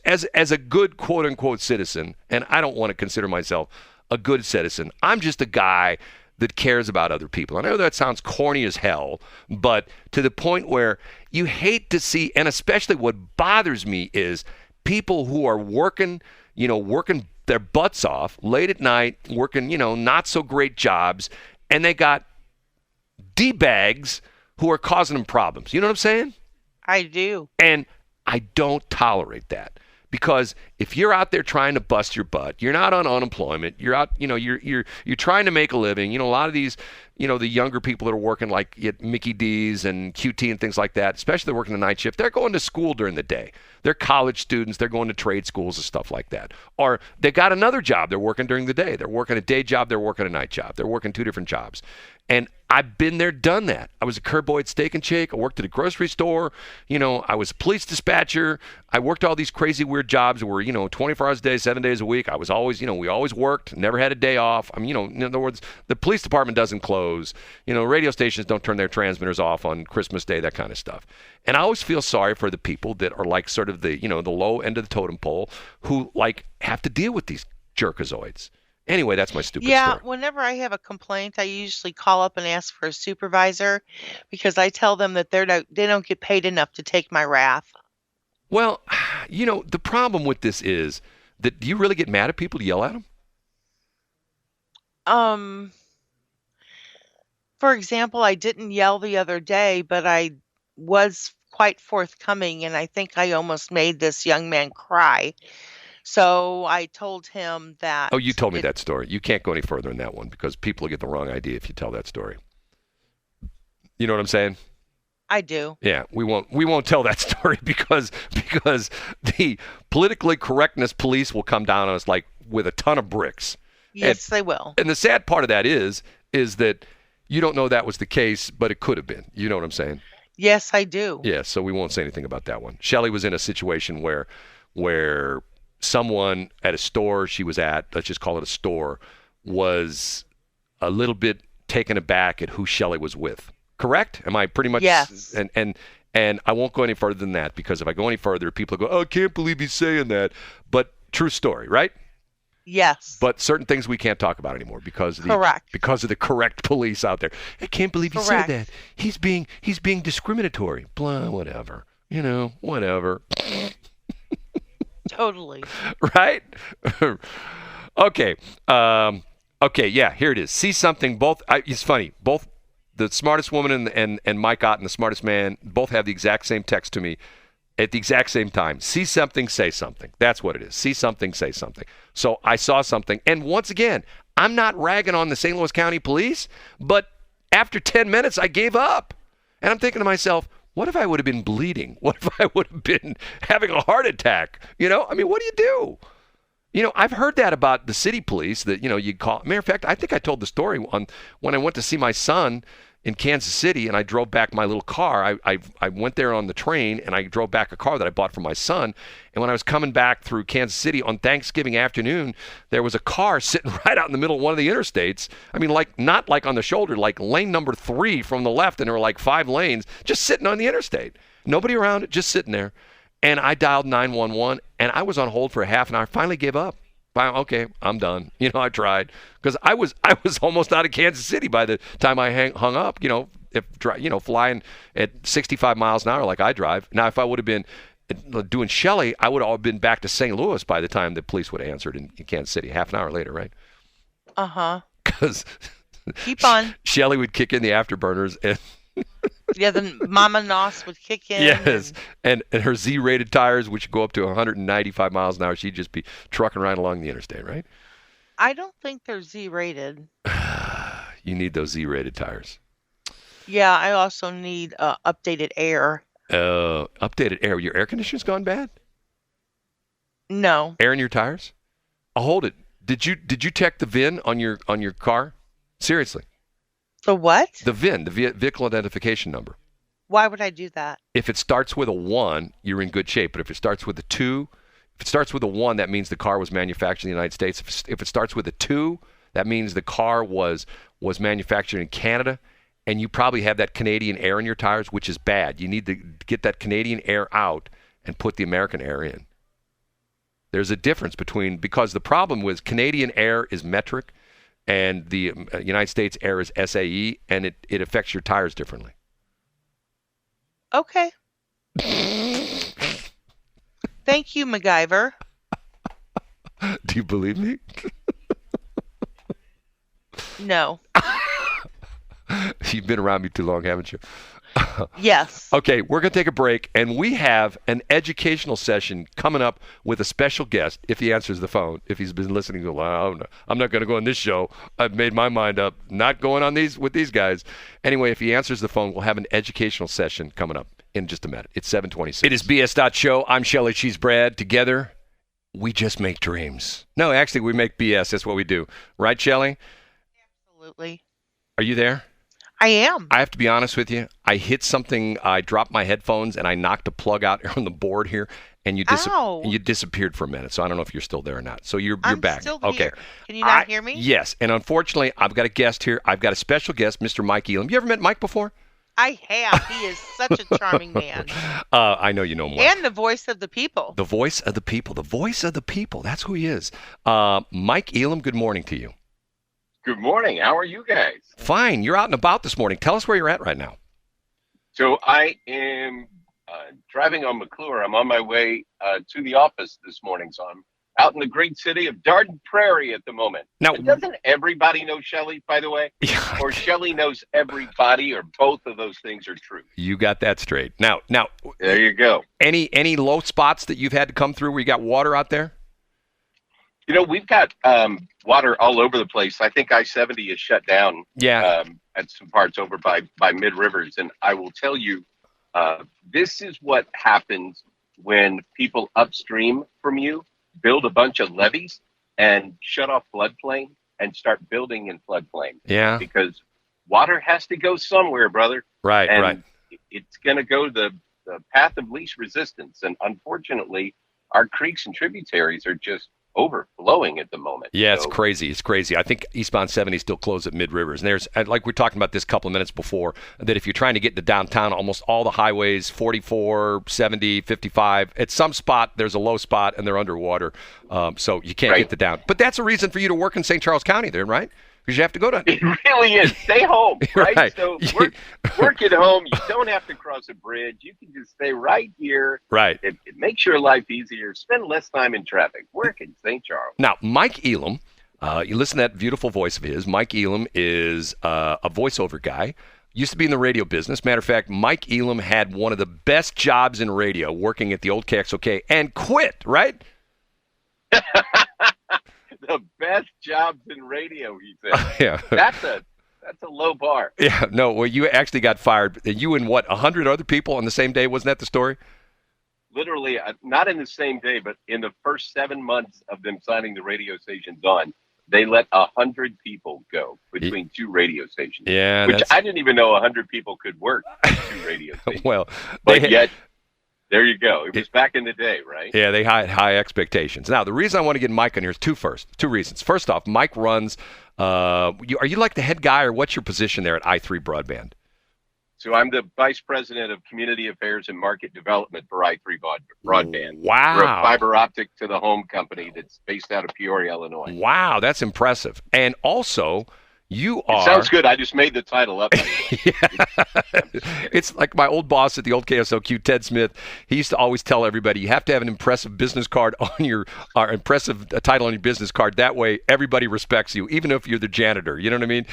as a good quote unquote citizen, and I don't want to consider myself a good citizen. I'm just a guy that cares about other people. I know that sounds corny as hell, but to the point where you hate to see, and especially what bothers me is people who are working their butts off late at night, working, not so great jobs, and they got D-bags who are causing them problems. You know what I'm saying? I do. And I don't tolerate that. Because if you're out there trying to bust your butt, you're not on unemployment. You're out, you're trying to make a living. A lot of these, the younger people that are working like at Mickey D's and QT and things like that, especially they're working the night shift, they're going to school during the day. They're college students. They're going to trade schools and stuff like that. Or they got another job. They're working during the day. They're working a day job. They're working a night job. They're working two different jobs. And I've been there, done that. I was a curb boy at Steak and Shake. I worked at a grocery store. I was a police dispatcher. I worked all these crazy weird jobs where, 24 hours a day, 7 days a week. I was always, we always worked, never had a day off. In other words, the police department doesn't close. Radio stations don't turn their transmitters off on Christmas Day, that kind of stuff. And I always feel sorry for the people that are like sort of the, the low end of the totem pole who like have to deal with these jerkazoids. Anyway, that's my stupid story. Yeah, whenever I have a complaint, I usually call up and ask for a supervisor because I tell them that they don't get paid enough to take my wrath. Well, the problem with this is that do you really get mad at people to yell at them? For example, I didn't yell the other day, but I was quite forthcoming, and I think I almost made this young man cry. So I told him that... Oh, you told me that story. You can't go any further in that one because people will get the wrong idea if you tell that story. You know what I'm saying? I do. Yeah, we won't tell that story because the politically correctness police will come down on us like with a ton of bricks. Yes, they will. And the sad part of that is that you don't know that was the case, but it could have been. You know what I'm saying? Yes, I do. Yeah, so we won't say anything about that one. Shelley was in a situation where someone at a store she was at, let's just call it a store, was a little bit taken aback at who Shelley was with. Correct? Am I pretty much? Yes. And I won't go any further than that because if I go any further, people go, "Oh, I can't believe he's saying that." But true story, right? Yes. But certain things we can't talk about anymore because of the correct police out there. I can't believe he said that. He's being discriminatory. Blah, whatever. Whatever. Totally. Right? Okay. Okay, yeah, here it is. See something, it's funny. Both the smartest woman and Mike Otten, the smartest man, both have the exact same text to me at the exact same time. See something, say something. That's what it is. See something, say something. So I saw something. And once again, I'm not ragging on the St. Louis County Police, but after 10 minutes, I gave up. And I'm thinking to myself, what if I would have been bleeding? What if I would have been having a heart attack? What do you do? I've heard that about the city police that, you call. Matter of fact, I think I told the story when I went to see my son in Kansas City and I drove back my little car. I went there on the train and I drove back a car that I bought for my son. And when I was coming back through Kansas City on Thanksgiving afternoon, there was a car sitting right out in the middle of one of the interstates. I mean, not like on the shoulder, like lane number 3 from the left, and there were like 5 lanes just sitting on the interstate. Nobody around it, just sitting there. And I dialed 911 and I was on hold for a half an hour. Finally gave up. Okay, I'm done. I tried because I was almost out of Kansas City by the time I hung up. Flying at 65 miles an hour like I drive. Now, if I would have been doing Shelley, I would have all been back to St. Louis by the time the police would have answered in Kansas City. Half an hour later, right? Uh-huh. Because keep on. Shelley would kick in the afterburners Yeah, then Mama Nos would kick in. Yes, and her Z-rated tires, which go up to 195 miles an hour, she'd just be trucking right along the interstate, right? I don't think they're Z-rated. You need those Z-rated tires. Yeah, I also need updated air. Updated air. Your air conditioner's gone bad? No. Air in your tires? Oh, hold it. Did you check the VIN on your car? Seriously. The what? The VIN, the vehicle identification number. Why would I do that? If it starts with a 1, you're in good shape. But if it starts with a 2, if it starts with a 1, that means the car was manufactured in the United States. If it starts with a 2, that means the car was manufactured in Canada, and you probably have that Canadian air in your tires, which is bad. You need to get that Canadian air out and put the American air in. There's a difference because the problem was Canadian air is metric, and the United States air is SAE, and it affects your tires differently. Okay. Thank you, MacGyver. Do you believe me? No. You've been around me too long, haven't you? Yes. Okay, we're going to take a break, and we have an educational session coming up with a special guest, if he answers the phone. If he's been listening to, well, I'm not going to go on this show. I've made my mind up. Not going on with these guys. Anyway, if he answers the phone, we'll have an educational session coming up in just a minute. It's 7:26. It is BS.Show. I'm Shelley, she's Brad. Together, we just make dreams. No, actually, we make BS. That's what we do. Right, Shelley? Absolutely. Are you there? I am. I have to be honest with you. I hit something. I dropped my headphones and I knocked a plug out on the board here, and you disappeared for a minute. So I don't know if you're still there or not. So you're back. Still okay. Here. Can you not hear me? Yes. And unfortunately, I've got a guest here. I've got a special guest, Mr. Mike Elam. You ever met Mike before? I have. He is such a charming man. I know you know him well. And the voice of the people. The voice of the people. The voice of the people. That's who he is. Mike Elam, good morning to you. Good morning. How are you guys? Fine. You're out and about this morning. Tell us where you're at right now. So I am driving on McClure. I'm on my way to the office this morning. So I'm out in the great city of Darden Prairie at the moment. Now, and doesn't everybody know Shelley, by the way? Yeah. Or Shelley knows everybody, or both of those things are true? You got that straight. Now. There you go. Any low spots that you've had to come through where you got water out there? You know, we've got water all over the place. I think I-70 is shut down at some parts over by Mid-Rivers. And I will tell you, this is what happens when people upstream from you build a bunch of levees and shut off floodplain and start building in floodplain. Yeah. Because water has to go somewhere, brother. Right, and right. It's going to go the path of least resistance. And unfortunately, our creeks and tributaries are just overflowing at the moment. Yeah, it's crazy. It's crazy. I think eastbound 70 still closed at Mid-Rivers. And there's, like we were talking about this a couple of minutes before, that if you're trying to get to downtown, almost all the highways, 44, 70, 55, at some spot, there's a low spot and they're underwater. So you can't get to down. But that's a reason for you to work in St. Charles County then, right? Because you have to go to... It really is. Stay home, right? Right. So work at home. You don't have to cross a bridge. You can just stay right here. Right. It makes your life easier. Spend less time in traffic. Work in St. Charles. Now, Mike Elam, you listen to that beautiful voice of his. Mike Elam is a voiceover guy. Used to be in the radio business. Matter of fact, Mike Elam had one of the best jobs in radio working at the old KSLQ and quit, right? The best jobs in radio, he said. Yeah. That's a low bar. Yeah, no, well, you actually got fired. You and what, 100 other people on the same day? Wasn't that the story? Literally, not in the same day, but in the first 7 months of them signing the radio stations on, they let 100 people go between two radio stations. Yeah, which I didn't even know 100 people could work two radio stations. Well, but yet, there you go. It was back in the day, right? Yeah, they had high expectations. Now, the reason I want to get Mike on here is two reasons. First off, Mike runs. Are you like the head guy, or what's your position there at i3 Broadband? So I'm the vice president of community affairs and market development for i3 Broadband. Wow. We're a fiber optic to the home company that's based out of Peoria, Illinois. Wow, that's impressive. And also, You It are. sounds good. I just made the title up. It's like my old boss at the old KSLQ, Ted Smith. He used to always tell everybody, you have to have an impressive business card on your, impressive title on your business card. That way, everybody respects you, even if you're the janitor. You know what I mean?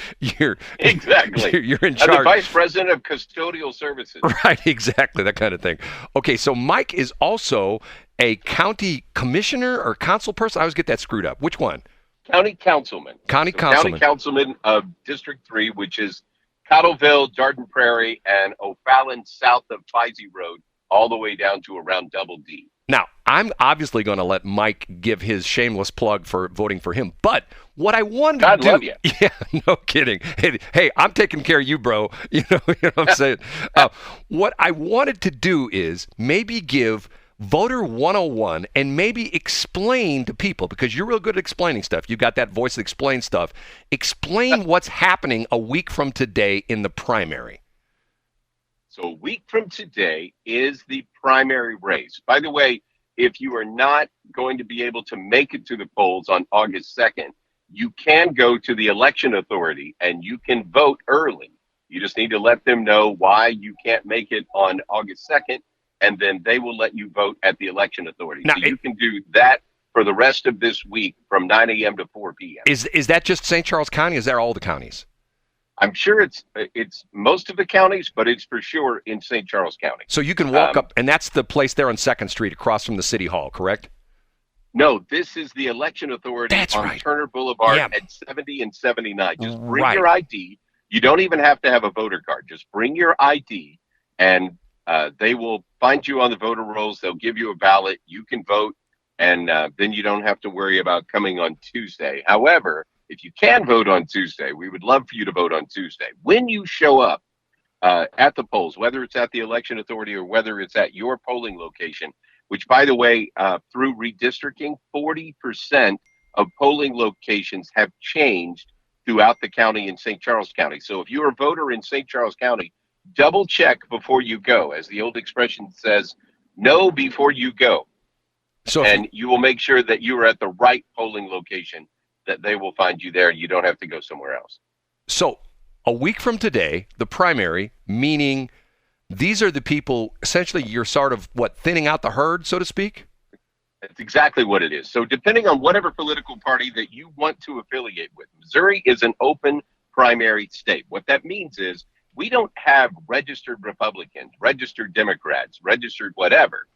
Exactly. You're in I'm the charge. vice president of custodial services. Right, exactly, that kind of thing. Okay, so Mike is also a county commissioner or council person. I always get that screwed up. Which one? County councilman. County County councilman of District 3, which is Cottleville, Darden Prairie, and O'Fallon south of Pisey Road, all the way down to around Double D. Now, I'm obviously going to let Mike give his shameless plug for voting for him, but what I wanted to do... God love you. Yeah, no kidding. Hey, I'm taking care of you, bro. You know what I'm saying? What I wanted to do is maybe give Voter 101 and maybe explain to people, because you're real good at explaining stuff. You got that voice that explains stuff. Explain what's happening a week from today in the primary. So a week from today is the primary race. By the way, if you are not going to be able to make it to the polls on August 2nd, you can go to the election authority and you can vote early. You just need to let them know why you can't make it on August 2nd. And then they will let you vote at the election authority. Now, so you can do that for the rest of this week from 9 a.m. to 4 p.m. Is that just St. Charles County? Is that all the counties? I'm sure it's most of the counties, but it's for sure in St. Charles County. So you can walk up, and that's the place there on 2nd Street across from the City Hall, correct? No, this is the election authority on Turner Boulevard at 70 and 79. Just bring your ID. You don't even have to have a voter card. Just bring your ID, and they will find you on the voter rolls. They'll give you a ballot. You can vote, and then you don't have to worry about coming on Tuesday. However, if you can vote on Tuesday, we would love for you to vote on Tuesday. When you show up at the polls, whether it's at the election authority or whether it's at your polling location, which, by the way, through redistricting, 40% of polling locations have changed throughout the county in St. Charles County. So if you're a voter in St. Charles County, double check before you go. As the old expression says, know before you go. And you will make sure that you are at the right polling location, that they will find you there and you don't have to go somewhere else. So a week from today, the primary, meaning these are the people, essentially you're sort of, thinning out the herd, so to speak? That's exactly what it is. So depending on whatever political party that you want to affiliate with, Missouri is an open primary state. What that means is we don't have registered Republicans, registered Democrats, registered whatever.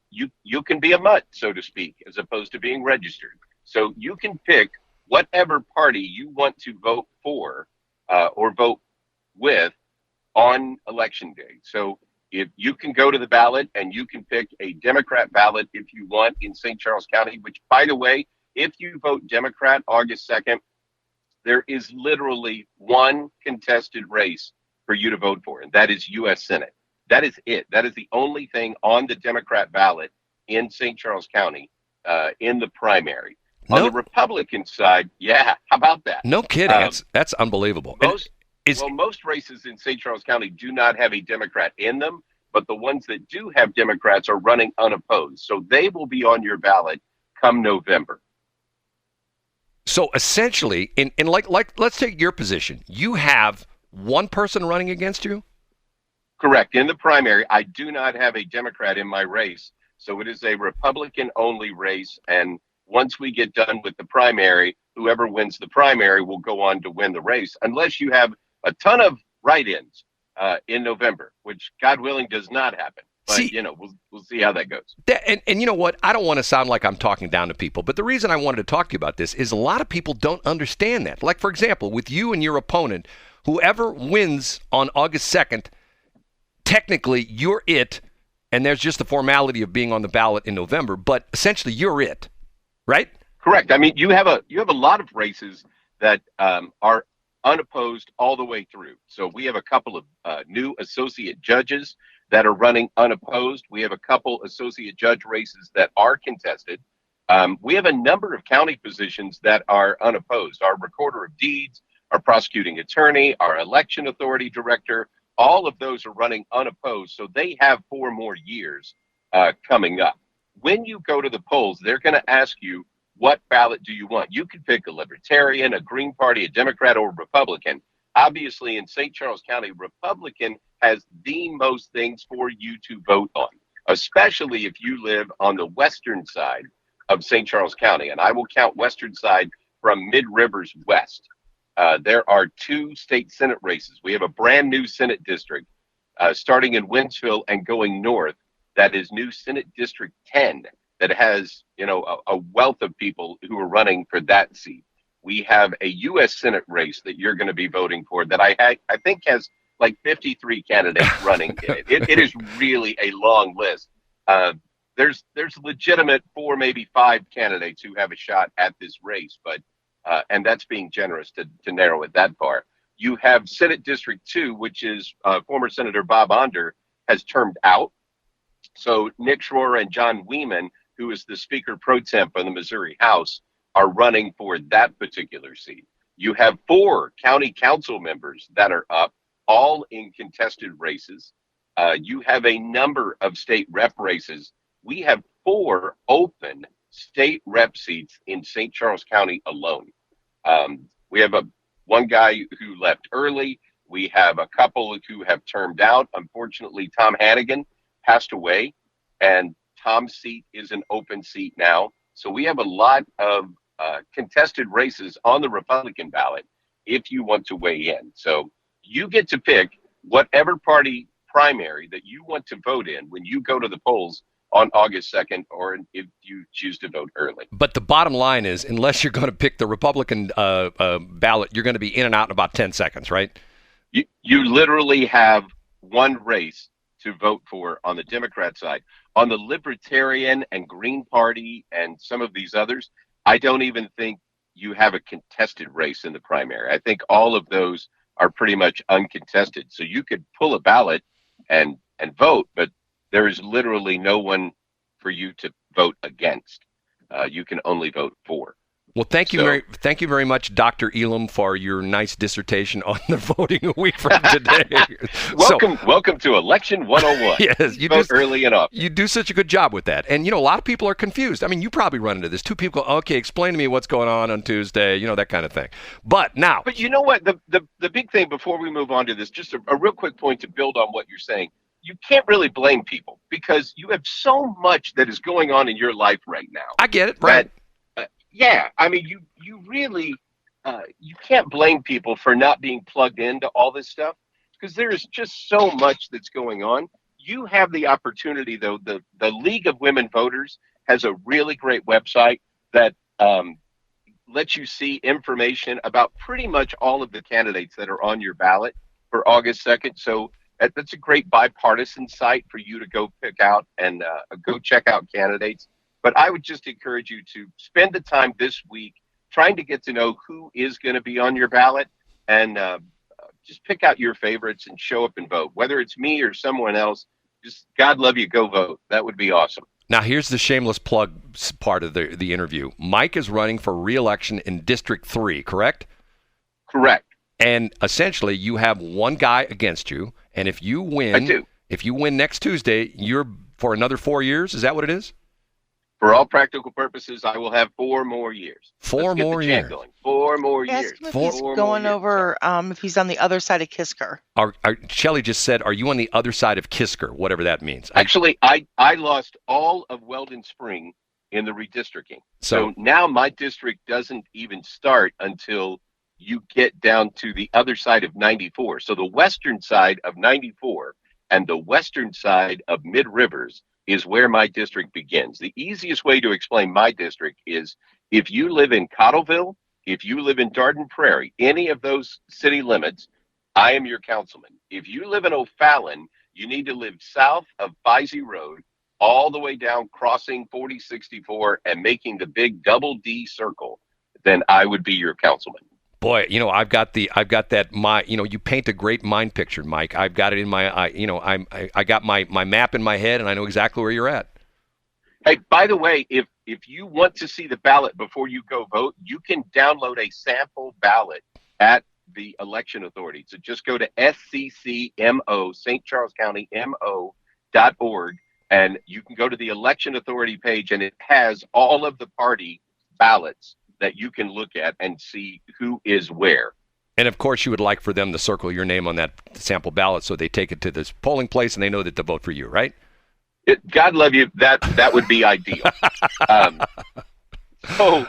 You can be a mutt, so to speak, as opposed to being registered. So you can pick whatever party you want to vote for or vote with on election day. So if you can go to the ballot and you can pick a Democrat ballot if you want in St. Charles County, which, by the way, if you vote Democrat August 2nd, there is literally one contested race for you to vote for, and that is U.S. Senate. That is it. That is the only thing on the Democrat ballot in St. Charles County in the primary. On the Republican side, how about that? No kidding. That's unbelievable. Most races in St. Charles County do not have a Democrat in them, but the ones that do have Democrats are running unopposed. So they will be on your ballot come November. So essentially, in let's take your position. You have one person running against you? Correct. In the primary, I do not have a Democrat in my race. So it is a Republican-only race. And once we get done with the primary, whoever wins the primary will go on to win the race, unless you have a ton of write-ins in November, which, God willing, does not happen. But, we'll see how that goes. And you know what? I don't want to sound like I'm talking down to people, but the reason I wanted to talk to you about this is a lot of people don't understand that. Like, for example, with you and your opponent, whoever wins on August 2nd, technically you're it, and there's just the formality of being on the ballot in November, but essentially you're it, right? Correct. I mean, you have a lot of races that are unopposed all the way through. So we have a couple of new associate judges that are running unopposed. We have a couple associate judge races that are contested. We have a number of county positions that are unopposed. Our recorder of deeds, our prosecuting attorney, our election authority director, all of those are running unopposed. So they have 4 more years coming up. When you go to the polls, they're going to ask you what ballot do you want? You could pick a Libertarian, a Green Party, a Democrat, or a Republican. Obviously, in St. Charles County, Republican has the most things for you to vote on, especially if you live on the western side of St. Charles County. And I will count western side from Mid-Rivers west. There are 2 state Senate races. We have a brand new Senate district starting in Wentzville and going north. That is new Senate District 10 that has, a wealth of people who are running for that seat. We have a U.S. Senate race that you're going to be voting for that I think has like 53 candidates running in it. It is really a long list. There's legitimate 4, maybe 5 candidates who have a shot at this race, but and that's being generous to narrow it that far. You have Senate District 2, which is former Senator Bob Onder has termed out. So Nick Schroer and John Wieman, who is the Speaker Pro Temp of the Missouri House, are running for that particular seat. You have 4 county council members that are up, all in contested races. You have a number of state rep races. We have 4 open state rep seats in St. Charles County alone. We have one guy who left early. We have a couple who have termed out. Unfortunately, Tom Hannigan passed away, and Tom's seat is an open seat now. So we have a lot of contested races on the Republican ballot if you want to weigh in. So you get to pick whatever party primary that you want to vote in when you go to the polls on August 2nd, or if you choose to vote early. But the bottom line is, unless you're going to pick the Republican ballot, you're going to be in and out in about 10 seconds, right? You literally have one race to vote for on the Democrat side. On the Libertarian and Green Party and some of these others, I don't even think you have a contested race in the primary. I think all of those are pretty much uncontested. So you could pull a ballot and vote, but there is literally no one for you to vote against. You can only vote for. Well, thank you very much, Dr. Elam, for your nice dissertation on the voting a week from today. Welcome to Election 101. Yes, you vote early and often. You do such a good job with that. And, a lot of people are confused. I mean, you probably run into this. 2 people, okay, explain to me what's going on Tuesday, that kind of thing. But now. But you know what? The big thing before we move on to this, just a real quick point to build on what you're saying. You can't really blame people because you have so much that is going on in your life right now. I get it, right? Yeah, I mean, you really, you can't blame people for not being plugged into all this stuff because there is just so much that's going on. You have the opportunity, though. The League of Women Voters has a really great website that lets you see information about pretty much all of the candidates that are on your ballot for August 2nd. So that's a great bipartisan site for you to go pick out and go check out candidates. But I would just encourage you to spend the time this week trying to get to know who is going to be on your ballot and just pick out your favorites and show up and vote. Whether it's me or someone else, just God love you, go vote. That would be awesome. Now, here's the shameless plug part of the interview. Mike is running for re-election in District 3, correct? Correct. And essentially, you have one guy against you. And if you win, I do. If you win next Tuesday, you're for another 4 years. Is that what it is? For all practical purposes, I will have 4 more years. 4 more years. Going. 4 more years. Ask him if he's going over, if he's on the other side of Kisker. Shelley just said, are you on the other side of Kisker, whatever that means? Actually, I lost all of Weldon Spring in the redistricting. So now my district doesn't even start until you get down to the other side of 94. So the western side of 94 and the western side of Mid-Rivers is where my district begins. The easiest way to explain my district is if you live in Cottleville, if you live in Darden Prairie, any of those city limits, I am your councilman. If you live in O'Fallon, you need to live south of Bisey Road, all the way down, crossing 4064 and making the big double D circle, then I would be your councilman. Boy, I've got that. You paint a great mind picture, Mike. I've got it in my, I got my map in my head, and I know exactly where you're at. Hey, by the way, if you want to see the ballot before you go vote, you can download a sample ballot at the election authority. So just go to SCCMO, St. Charles County MO.org, and you can go to the election authority page, and it has all of the party ballots that you can look at and see who is where. And of course, you would like for them to circle your name on that sample ballot so they take it to this polling place and they know that to vote for you, right? God love you. That would be ideal. So,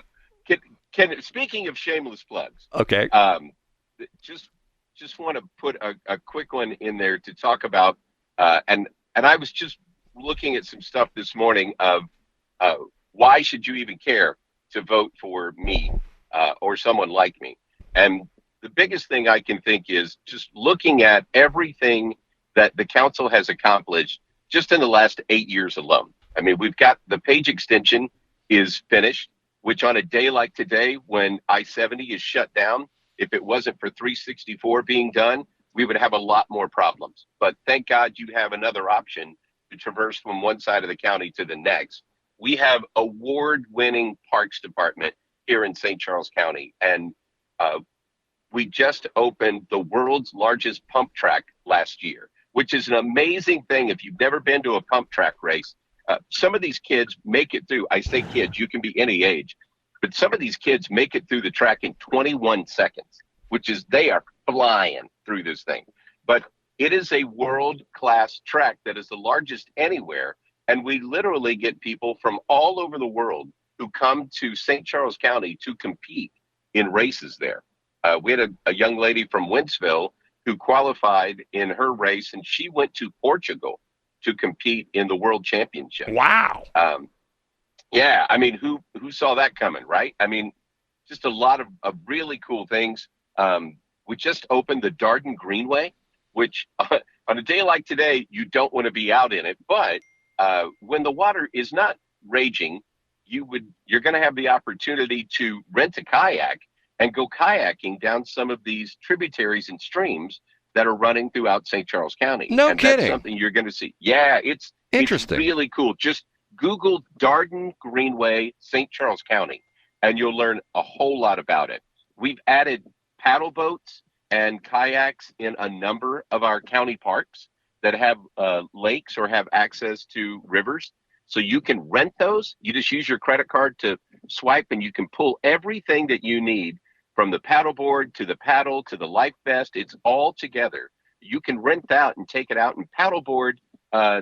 speaking of shameless plugs, okay. Just want to put a quick one in there to talk about, and I was just looking at some stuff this morning of why should you even care to vote for me or someone like me? And the biggest thing I can think is just looking at everything that the council has accomplished just in the last 8 years alone. I mean, we've got the Page extension is finished, which on a day like today, when I-70 is shut down, if it wasn't for 364 being done, we would have a lot more problems. But thank God you have another option to traverse from one side of the county to the next. We have award-winning parks department here in St. Charles County, and we just opened the world's largest pump track last year, which is an amazing thing. If you've never been to a pump track race, some of these kids make it through. I say kids, you can be any age, but some of these kids make it through the track in 21 seconds, which is they are flying through this thing. But it is a world-class track that is the largest anywhere, and we literally get people from all over the world who come to St. Charles County to compete in races there. We had a young lady from Wentzville who qualified in her race, and she went to Portugal to compete in the World Championship. Wow. Yeah, I mean, who saw that coming, right? I mean, just a lot of really cool things. We just opened the Darden Greenway, which on a day like today, you don't want to be out in it. But when the water is not raging, you're going to have the opportunity to rent a kayak and go kayaking down some of these tributaries and streams that are running throughout St. Charles County. No kidding. That's something you're going to see. Yeah, it's interesting. It's really cool. Just Google Darden Greenway, St. Charles County, and you'll learn a whole lot about it. We've added paddle boats and kayaks in a number of our county parks that have lakes or have access to rivers. So you can rent those. You just use your credit card to swipe, and you can pull everything that you need from the paddleboard to the paddle to the life vest. It's all together. You can rent that and take it out and paddleboard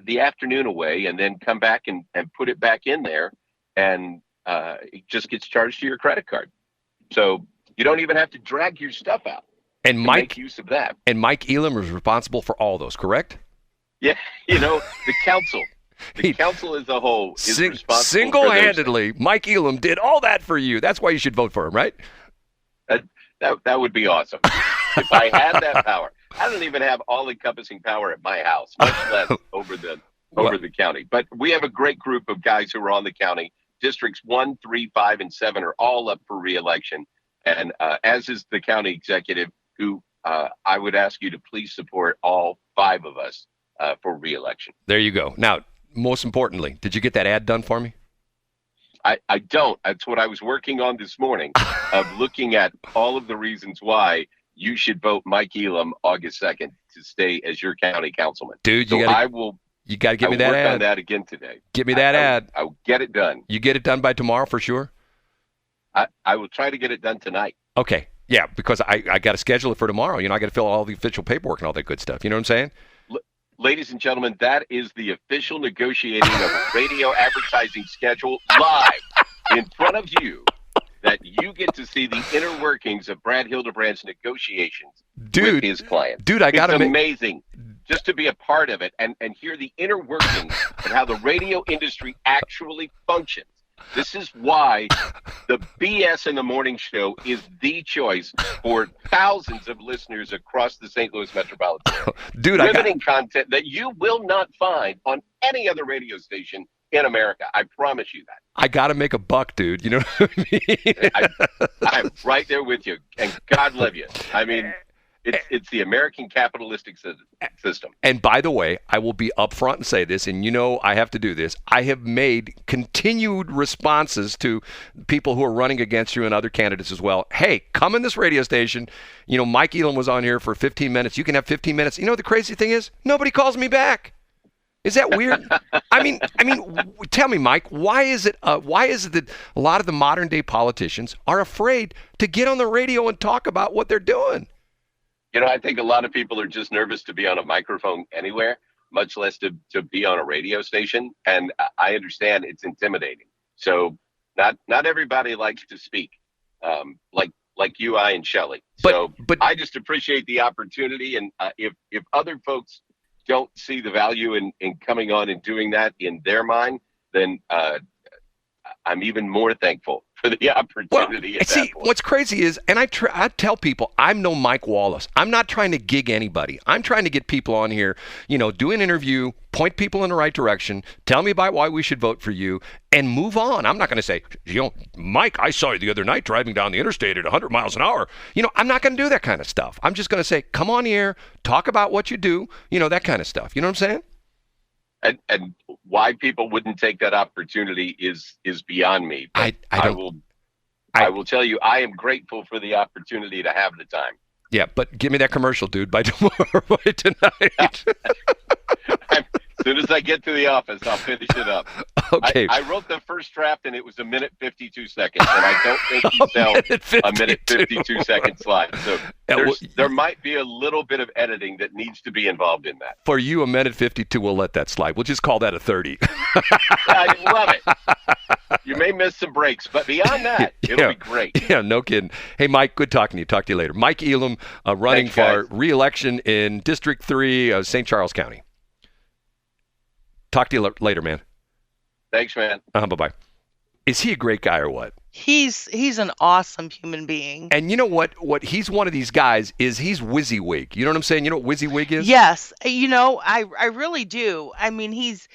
the afternoon away, and then come back and put it back in there, and it just gets charged to your credit card. So you don't even have to drag your stuff out. And Mike, make use of that. And Mike Elam is responsible for all those, correct? Yeah, the council. The council as a whole is responsible single-handedly. Mike Elam did all that for you. That's why you should vote for him, right? That would be awesome. If I had that power. I don't even have all-encompassing power at my house, much less over the county. But we have a great group of guys who are on the county. Districts 1, 3, 5, and 7 are all up for re-election. And as is the county executive, who I would ask you to please support all 5 of us for re-election. There you go. Now, most importantly, did you get that ad done for me? I don't. That's what I was working on this morning, of looking at all of the reasons why you should vote Mike Elam August 2nd to stay as your county councilman. Dude, you got to give me that ad. Work on that again today. Give me that ad. I'll get it done. You get it done by tomorrow for sure? I will try to get it done tonight. Okay. Yeah, because I got to schedule it for tomorrow. I got to fill all the official paperwork and all that good stuff. You know what I'm saying? Ladies and gentlemen, that is the official negotiating of a radio advertising schedule live in front of you, that you get to see the inner workings of Brad Hildebrand's negotiations with his client. Dude, it's amazing just to be a part of it and hear the inner workings of how the radio industry actually functions. This is why the BS in the Morning Show is the choice for thousands of listeners across the St. Louis metropolitan area. Dude, riveting content that you will not find on any other radio station in America. I promise you that. I got to make a buck, dude. You know what I mean? I'm right there with you, and God love you. I mean, it's the American capitalistic system. And by the way, I will be upfront and say this, and I have to do this. I have made continued responses to people who are running against you and other candidates as well. Hey, come in this radio station. Mike Elam was on here for 15 minutes. You can have 15 minutes. You know what the crazy thing is? Nobody calls me back. Is that weird? I mean, tell me, Mike, why is it that a lot of the modern day politicians are afraid to get on the radio and talk about what they're doing? I think a lot of people are just nervous to be on a microphone anywhere, much less to be on a radio station. And I understand it's intimidating. So not everybody likes to speak, like you, I, and Shelley. But I just appreciate the opportunity. And if other folks don't see the value in coming on and doing that in their mind, then I'm even more thankful for the opportunity. Well, see, what's crazy is, and I tell people, I'm no Mike Wallace. I'm not trying to gig anybody. I'm trying to get people on here, do an interview, point people in the right direction, tell me about why we should vote for you, and move on. I'm not going to say, Mike, I saw you the other night driving down the interstate at 100 miles an hour. I'm not going to do that kind of stuff. I'm just going to say, come on here, talk about what you do, that kind of stuff. You know what I'm saying? And why people wouldn't take that opportunity is beyond me. But I will tell you, I am grateful for the opportunity to have the time. Yeah, but give me that commercial, dude, by tomorrow, by tonight. As soon as I get to the office, I'll finish it up. Okay. I wrote the first draft, and it was 1 minute 52 seconds, and I don't think you sell a minute 52 second slide. So there might be a little bit of editing that needs to be involved in that. For you, 1 minute 52, we'll let that slide. We'll just call that a 30. I love it. You may miss some breaks, but beyond that, it'll be great. Yeah, no kidding. Hey, Mike, good talking to you. Talk to you later. Mike Elam, running for re-election in District 3 of St. Charles County. Talk to you later, man. Thanks, man. Bye-bye. Is he a great guy or what? He's an awesome human being. And you know what? What he's one of these guys is he's WYSIWYG. You know what I'm saying? You know what WYSIWYG is? Yes. I really do. I mean, he's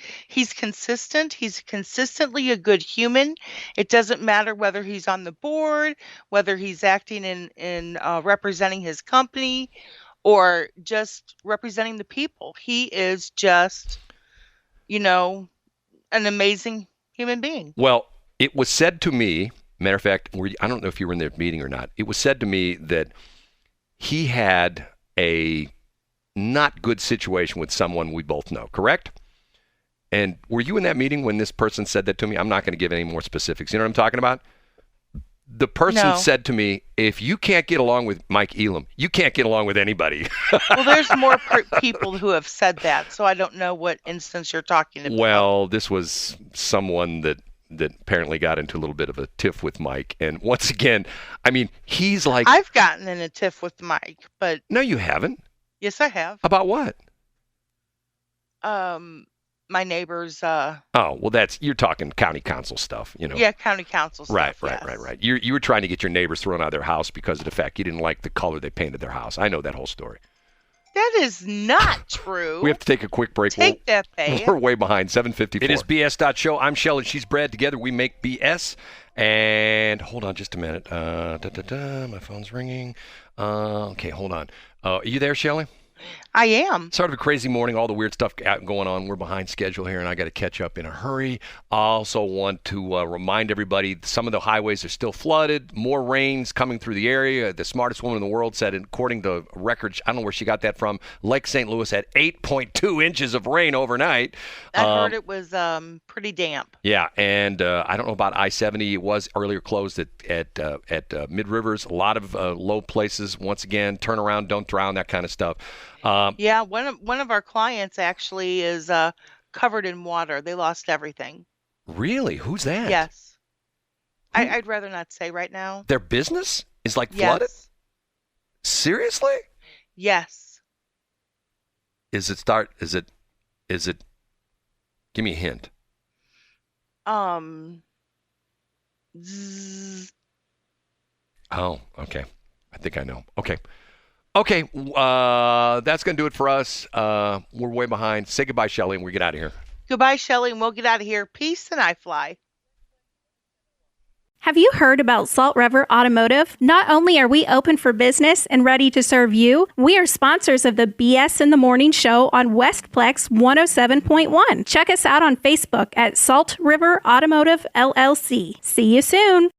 consistent. He's consistently a good human. It doesn't matter whether he's on the board, whether he's acting in representing his company, or just representing the people. He is just, an amazing human being. Well, it was said to me, matter of fact, I don't know if you were in the meeting or not. It was said to me that he had a not good situation with someone we both know, correct? And were you in that meeting when this person said that to me? I'm not going to give any more specifics. You know what I'm talking about? The person said to me, if you can't get along with Mike Elam, you can't get along with anybody. Well, there's more people who have said that, so I don't know what instance you're talking about. Well, this was someone that apparently got into a little bit of a tiff with Mike. And once again, I mean, he's like... I've gotten in a tiff with Mike, but... No, you haven't. Yes, I have. About what? My neighbors... Oh, well, you're talking county council stuff, Yeah, county council stuff. Right. You were trying to get your neighbors thrown out of their house because of the fact you didn't like the color they painted their house. I know that whole story. That is not true. We have to take a quick break. Take that back. We're way behind, 7:54. It is BS.Show. I'm Shelley. She's Brad. Together we make BS. And hold on just a minute. My phone's ringing. Okay, hold on. Are you there, Shelley? I am. Sort of a crazy morning, all the weird stuff going on. We're behind schedule here, and I got to catch up in a hurry. I also want to remind everybody some of the highways are still flooded. More rain's coming through the area. The smartest woman in the world said, according to records, I don't know where she got that from, Lake St. Louis had 8.2 inches of rain overnight. I heard it was pretty damp. Yeah, and I don't know about I-70. It was earlier closed at Mid-Rivers. A lot of low places. Once again, turn around, don't drown, that kind of stuff. Yeah, one of our clients actually is covered in water. They lost everything. Really? Who's that? Yes. I'd rather not say right now. Their business is flooded? Seriously? Yes. Is it give me a hint. Oh, okay. I think I know. Okay, that's going to do it for us. We're way behind. Say goodbye, Shelley, and we get out of here. Goodbye, Shelley, and we'll get out of here. Peace, and I fly. Have you heard about Salt River Automotive? Not only are we open for business and ready to serve you, we are sponsors of the BS in the Morning Show on Westplex 107.1. Check us out on Facebook at Salt River Automotive LLC. See you soon.